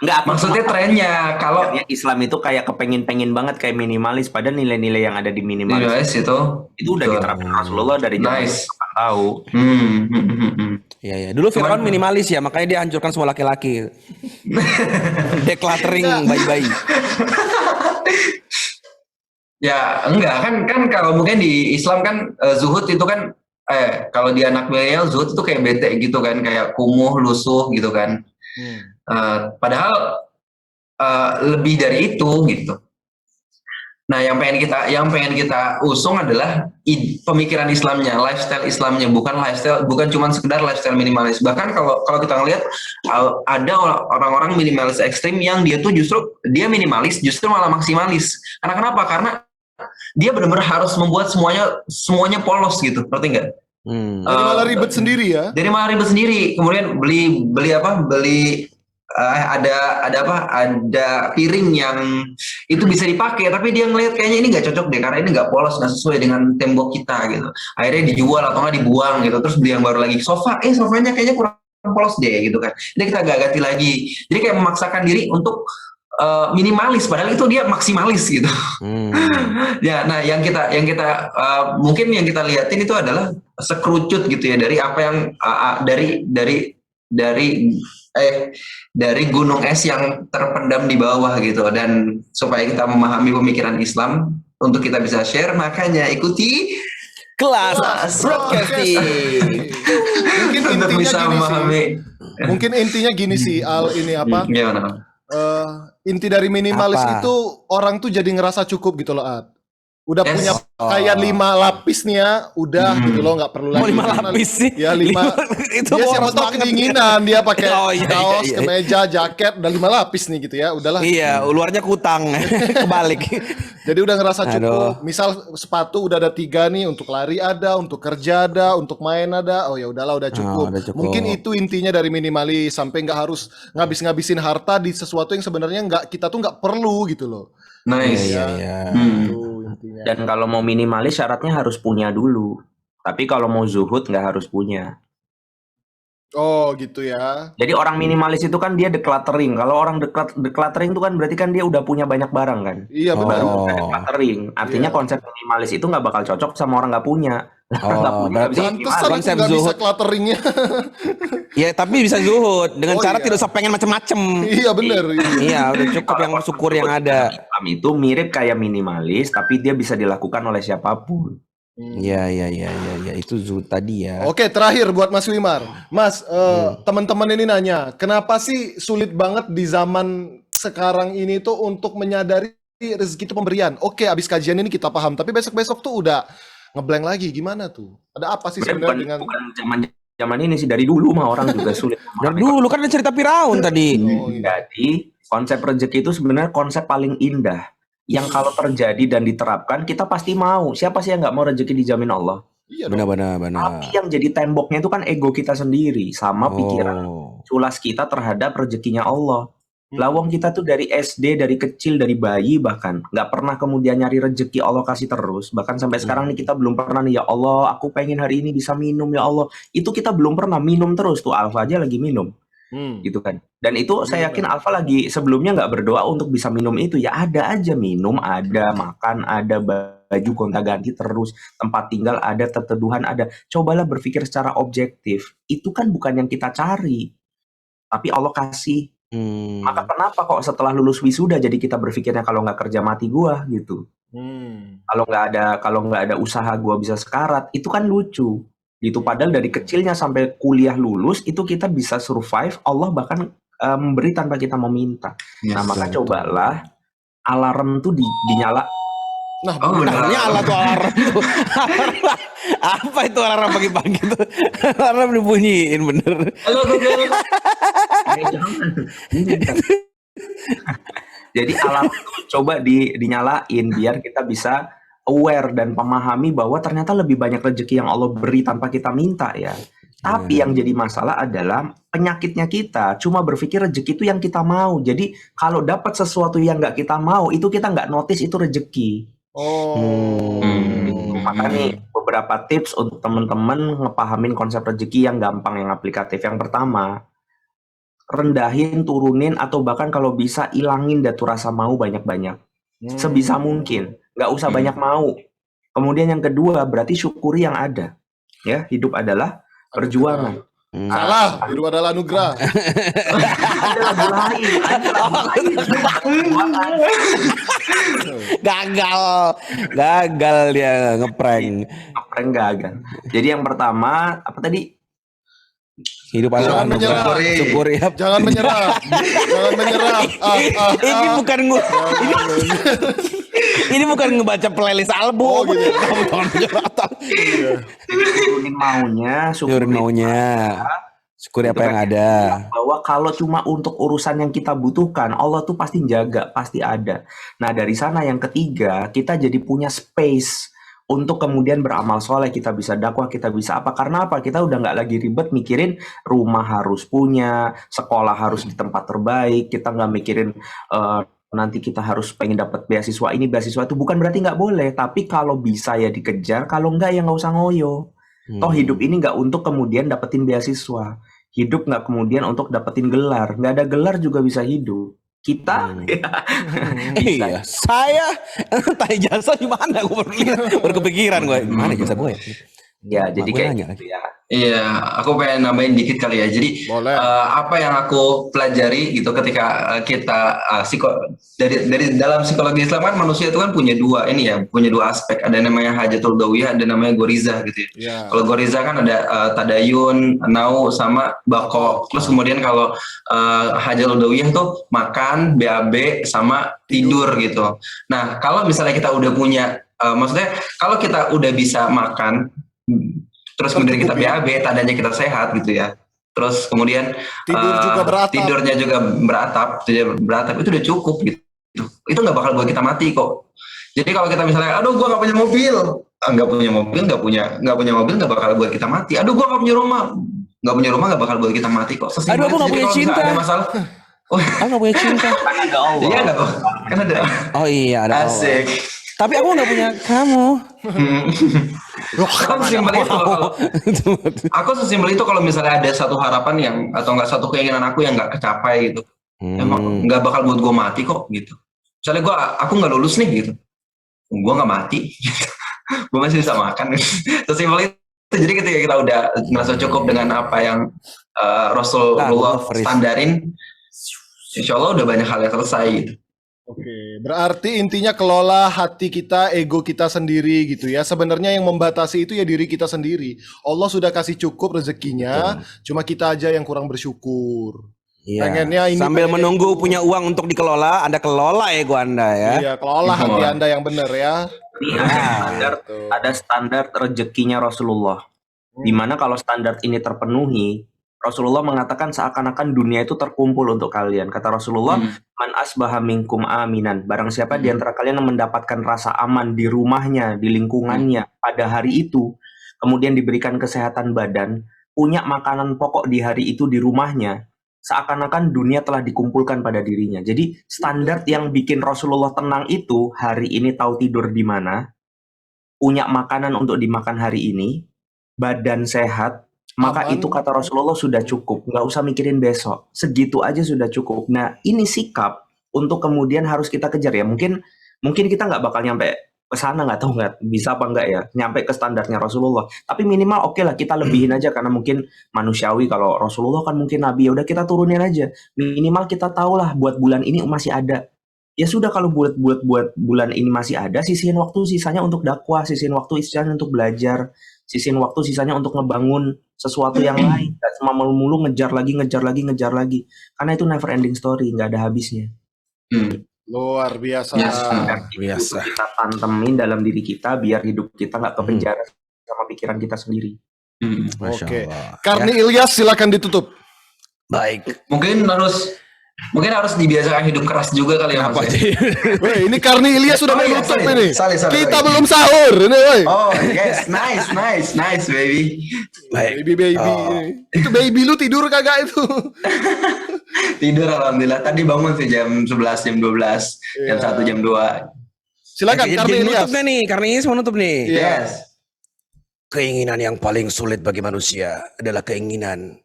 Enggak, Maksudnya trennya kalau ya, Islam itu kayak kepengen banget kayak minimalis, padahal nilai-nilai yang ada di minimalis minimalis itu udah betul. diterapkan Rasulullah dari zaman Nice. kita tahu. Iya, iya. Dulu Firaun minimalis ya, makanya dia hancurkan semua laki-laki. Decluttering bayi-bayi. Ya enggak kan kalau mungkin di Islam kan zuhud itu kan kalau di anak milenial zuhud itu kayak bete gitu kan, kayak kumuh lusuh gitu kan. Padahal lebih dari itu gitu. Nah, yang pengen kita usung adalah pemikiran Islamnya, lifestyle Islamnya, bukan cuma sekedar lifestyle minimalis. Bahkan kalau kita ngelihat ada orang-orang minimalis ekstrim yang dia tuh dia minimalis justru malah maksimalis. Karena kenapa? Karena dia benar-benar harus membuat semuanya polos gitu, ngerti nggak? Jadi malah ribet sendiri ya. Dari malah ribet sendiri, kemudian beli ada piring yang itu bisa dipakai tapi dia ngelihat kayaknya ini nggak cocok deh karena ini nggak polos, nggak sesuai dengan tembok kita gitu, akhirnya dijual atau nggak dibuang gitu, terus beli yang baru lagi. Sofanya kayaknya kurang polos deh gitu kan, jadi kita nggak ganti lagi, jadi kayak memaksakan diri untuk minimalis padahal itu dia maksimalis gitu. Ya, nah yang kita mungkin yang kita lihatin itu adalah sekrucut gitu ya dari apa yang dari gunung es yang terpendam di bawah gitu. Dan supaya kita memahami pemikiran Islam untuk kita bisa share, makanya ikuti Kelas broadcasting. Mungkin untuk intinya bisa gini sih. memahami. Mungkin intinya gini sih, Al, ini apa? Gimana? Inti dari minimalis Apa? itu orang tuh jadi ngerasa cukup gitu loh, Ad. Udah Yes. punya pakaian 5 lapis nih ya, udah gitu loh, nggak perlu lagi. Mau 5 lapis sih? Ya 5. Itu Dia siapa boros tahu banget. kedinginan, dia pakai Oh, iya, kaos, iya. kemeja, jaket, udah 5 lapis nih gitu ya, udahlah. Iya, luarnya kutang. Kebalik. Jadi udah ngerasa cukup. Aduh. Misal sepatu udah ada 3 nih, untuk lari ada, untuk kerja ada, untuk main ada. Oh ya udahlah, udah cukup. udah cukup. Mungkin itu intinya dari minimalis, sampai nggak harus ngabis-ngabisin harta di sesuatu yang sebenarnya kita tuh nggak perlu gitu loh. Nice. Iya, iya. Itu intinya. Dan kalau mau minimalis syaratnya harus punya dulu. Tapi kalau mau zuhud nggak harus punya. Oh gitu ya. Jadi orang minimalis itu kan dia decluttering. Kalau orang decluttering itu kan berarti kan dia udah punya banyak barang kan. Iya benar. Baru decluttering. Artinya Iya. konsep minimalis itu nggak bakal cocok sama orang nggak punya. Nggak punya, berarti bisa Pantesan gimana? aku konsep nggak bisa zuhud. clutteringnya. Ya tapi bisa zuhud dengan Oh, cara iya. tidak usah pengen macem-macem. Iya benar. Iya, udah cukup yang Kalau syukur yang ada. Islam itu mirip kayak minimalis, tapi dia bisa dilakukan oleh siapapun. Iya, itu zuhud tadi ya. Oke, terakhir buat Mas Wimar. Mas, teman-teman ini nanya, kenapa sih sulit banget di zaman sekarang ini tuh untuk menyadari rezeki itu pemberian? Oke, abis kajian ini kita paham, tapi besok-besok tuh udah ngeblank lagi. Gimana tuh? Ada apa sih sebenarnya dengan... Bukan zaman ini sih, dari dulu mah orang juga sulit. Dari dulu kan ada cerita Firaun tadi. Oh, iya. Jadi konsep rezeki itu sebenarnya konsep paling indah yang kalau terjadi dan diterapkan kita pasti mau. Siapa sih yang nggak mau rezeki dijamin Allah? Iya dong. Benar. Tapi yang jadi temboknya itu kan ego kita sendiri sama pikiran culas kita terhadap rezekinya Allah. Lawang kita tuh dari SD, dari kecil, dari bayi bahkan nggak pernah kemudian nyari rezeki Allah kasih terus. Bahkan sampai sekarang nih kita belum pernah nih, ya Allah aku pengen hari ini bisa minum ya Allah. Itu kita belum pernah minum terus tuh. Alfa aja lagi minum gitu kan. Dan itu saya yakin Alfa lagi sebelumnya nggak berdoa untuk bisa minum itu. Ya ada aja minum, ada makan, ada baju gonta-ganti terus, tempat tinggal ada, teteduhan ada. Cobalah berpikir secara objektif. Itu kan bukan yang kita cari, tapi Allah kasih. Maka kenapa kok setelah lulus wisuda jadi kita berpikirnya kalau nggak kerja mati gua gitu. Kalau nggak ada usaha gua bisa sekarat, itu kan lucu. Gitu, padahal dari kecilnya sampai kuliah lulus itu kita bisa survive, Allah bahkan memberi tanpa kita meminta. Nah, maka cobalah alarm tuh dinyala. Nah, Ini alat tuh alarm tuh. Apa itu alarm pagi-pagi tuh? Alarm dibunyiin bener. Halo Google. Jadi alarm tuh coba dinyalain biar kita bisa aware dan memahami bahwa ternyata lebih banyak rezeki yang Allah beri tanpa kita minta ya. Tapi yang jadi masalah adalah penyakitnya kita cuma berpikir rezeki itu yang kita mau. Jadi kalau dapat sesuatu yang nggak kita mau, itu kita nggak notice itu rezeki. Maka nih beberapa tips untuk teman-teman ngepahamin konsep rezeki yang gampang, yang aplikatif. Yang pertama, rendahin, turunin, atau bahkan kalau bisa ilangin datu rasa mau banyak-banyak. Sebisa mungkin. Nggak usah banyak mau. Kemudian yang kedua, berarti syukuri yang ada. Ya, hidup adalah perjuangan. salah, hidup adalah anugerah. Ada lagu lain. Gagal dia ngeprank. Prank gagal. Jadi yang pertama, apa tadi? Hidup Jangan anugerah. menyerah. Syukuri ya. Jangan menyerah. Jangan menyerah. Ini bukan ini bukan ngebaca playlist album. Oh, gitu. Kamu jangan menyerah. Turunin maunya, Syukurin maunya. Syukuri apa yang ada. Bahwa kalau cuma untuk urusan yang kita butuhkan, Allah tuh pasti jaga, pasti ada. Nah, dari sana yang ketiga, kita jadi punya space untuk kemudian beramal soleh, kita bisa dakwah, kita bisa apa. Karena apa? Kita udah nggak lagi ribet mikirin rumah harus punya, sekolah harus di tempat terbaik, kita nggak mikirin nanti kita harus pengen dapat beasiswa ini, beasiswa itu. Bukan berarti nggak boleh, tapi kalau bisa ya dikejar, kalau nggak ya nggak usah ngoyo. Toh hidup ini nggak untuk kemudian dapetin beasiswa. Hidup nggak kemudian untuk dapetin gelar. Nggak ada gelar juga bisa hidup. Kita Iya, saya tanya jasa di mana? Gue baru kepikiran gue. Mana jasa gue? ya jadi Gue kayak nanya gitu ya. Iya, aku pengen nambahin dikit kali ya. Jadi Boleh. apa yang aku pelajari gitu ketika kita dari dalam psikologi Islam kan manusia itu kan punya dua aspek. Ada namanya hajatul dawiyah, ada namanya gorizah gitu ya. Ya. Kalau gorizah kan ada tadayun, nau sama bako. Terus kemudian kalau hajatul dawiyah tuh makan, BAB sama tidur gitu. Nah, kalau misalnya kita udah punya maksudnya kalau kita udah bisa makan terus kemudian kita BAB, tandanya kita sehat gitu ya. Terus kemudian tidurnya juga beratap, itu udah cukup gitu. Itu nggak bakal buat kita mati kok. Jadi kalau kita misalnya, aduh gua nggak punya mobil, nggak punya mobil nggak bakal buat kita mati. Aduh gua nggak punya rumah nggak bakal buat kita mati kok. Aduh aku nggak punya cinta. Ada masalah. Aku nggak punya cinta. Kan ada Allah. Iya nggak? Kan ada. Oh iya ada Allah. Asik. Tapi aku nggak punya kamu. Aku sesimpel itu aku sesimpel itu kalau misalnya ada satu harapan yang atau enggak satu keinginan aku yang enggak kecapai gitu. Emang enggak bakal buat gue mati kok gitu. Misalnya aku nggak lulus nih gitu. Gue nggak mati. Gitu. Gue masih bisa makan. Sesimpel itu. Jadi ketika kita udah merasa cukup dengan apa yang Rasulullah standarin, insya Allah udah banyak hal yang selesai gitu. Oke, berarti intinya kelola hati kita, ego kita sendiri gitu ya. Sebenarnya yang membatasi itu ya diri kita sendiri. Allah sudah kasih cukup rezekinya, cuma kita aja yang kurang bersyukur. Iya. Pengennya ini Sambil menunggu punya uang untuk dikelola, Anda kelola ego Anda ya. Iya, kelola hati Anda yang benar ya. Ada standar rezekinya Rasulullah. Dimana kalau standar ini terpenuhi, Rasulullah mengatakan seakan-akan dunia itu terkumpul untuk kalian. Kata Rasulullah, man asbaha minkum aminan. Barang siapa di antara kalian yang mendapatkan rasa aman di rumahnya, di lingkungannya pada hari itu, kemudian diberikan kesehatan badan, punya makanan pokok di hari itu di rumahnya, seakan-akan dunia telah dikumpulkan pada dirinya. Jadi standar yang bikin Rasulullah tenang itu, hari ini tahu tidur di mana, punya makanan untuk dimakan hari ini, badan sehat, maka itu kata Rasulullah sudah cukup, nggak usah mikirin besok, segitu aja sudah cukup. Nah ini sikap untuk kemudian harus kita kejar ya. Mungkin kita nggak bakal nyampe ke sana, nggak tahu nggak bisa apa nggak ya, nyampe ke standarnya Rasulullah. Tapi minimal oke lah kita lebihin aja karena mungkin manusiawi. Kalau Rasulullah kan mungkin Nabi, ya udah kita turunin aja. Minimal kita tahu lah buat bulan ini masih ada. Ya sudah kalau buat bulan ini masih ada, sisihin waktu sisanya untuk dakwah, sisihin waktu sisanya untuk belajar, sisihin waktu sisanya untuk ngebangun sesuatu yang lain. Gak cuma mulu ngejar lagi. Karena itu never ending story, nggak ada habisnya. Luar biasa. Biasa. Kita tantemin dalam diri kita biar hidup kita nggak kepenjara sama pikiran kita sendiri. Oke. Karni Ilyas silakan ditutup. Baik. Mungkin harus dibiasakan hidup keras juga kali ya Mas. Woi, ini Karni Ilyas sudah menutup ini. Sorry. Kita belum sahur ini, woi. Oh, yes, nice baby. Baby. Itu baby lu tidur kagak itu? Tidur alhamdulillah. Tadi bangun sih jam 11, jam 12, jam 1, jam 2. Silakan Karni Ilyas. Karni Ilyas mau nutup nih. Yes. Keinginan yang paling sulit bagi manusia adalah keinginan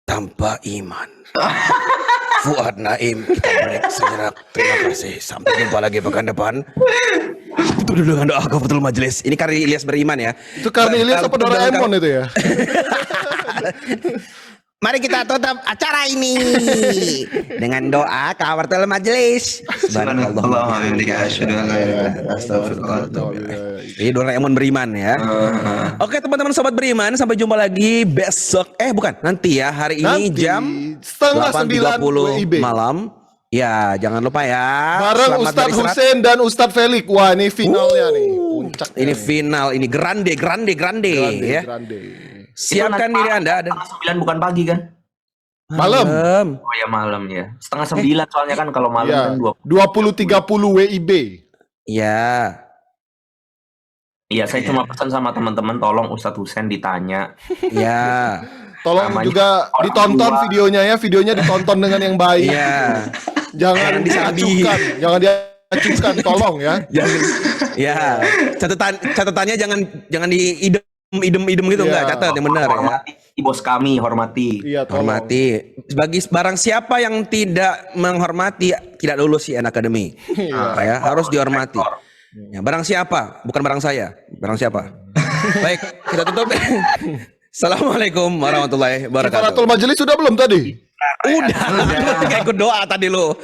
tanpa iman. Fuad Naim, kita break sejenak. Terima kasih. Sampai jumpa lagi pekan depan. Itu dengan doa kafatul majelis. Ini Karni Ilyas beriman ya. Itu Karni Ilyas apa Doraemon itu ya? Mari kita tutup acara ini dengan doa kafatul majelis. Subhanallah. Ini Doraemon beriman ya. Oke teman-teman sobat beriman, sampai jumpa lagi besok. Nanti ya, hari ini jam 8.30 WIB malam. Ya, jangan lupa ya. Bareng Ustadz Hussein dan Ustadz Felix. Wah, ini finalnya nih. Puncak. Ini final, ini grande ya. Siapkan diri Anda. 9 bukan pagi kan? Malam. Oh ya malam ya. 8:30 soalnya kan kalau malam kan 20.30 WIB. Ya. Iya, saya cuma pesan sama teman-teman tolong Ustadz Hussein ditanya. Ya. Tolong Namanya juga ditonton videonya ya, videonya ditonton dengan yang baik. Iya. Jangan diacuhkan, tolong ya. Ya. Catatannya jangan di idem gitu enggak, catat yang benar ya. Hormati bos kami, hormati. Iya, tolong. Hormati. Bagi barang siapa yang tidak menghormati tidak lulus UN Academy. Ya, harus dihormati. Ya, barang siapa, bukan barang saya, barang siapa. Baik, kita tutup. Assalamualaikum warahmatullahi wabarakatuh. Kafaratul majelis sudah belum tadi? Udah. Tinggal ikut doa tadi lu.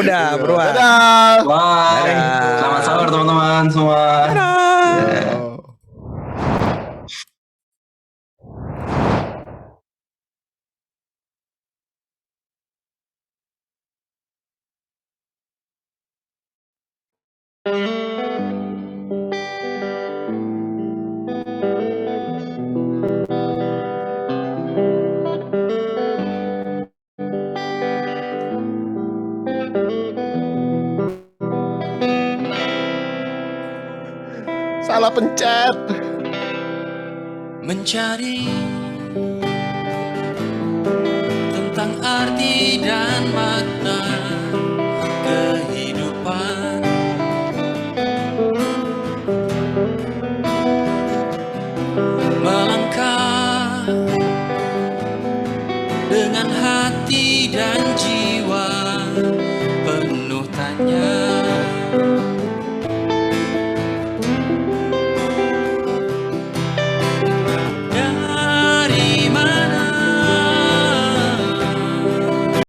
Udah, beruan. Dadah. Bye. Selamat sahur teman-teman semua. Salah pencet. Mencari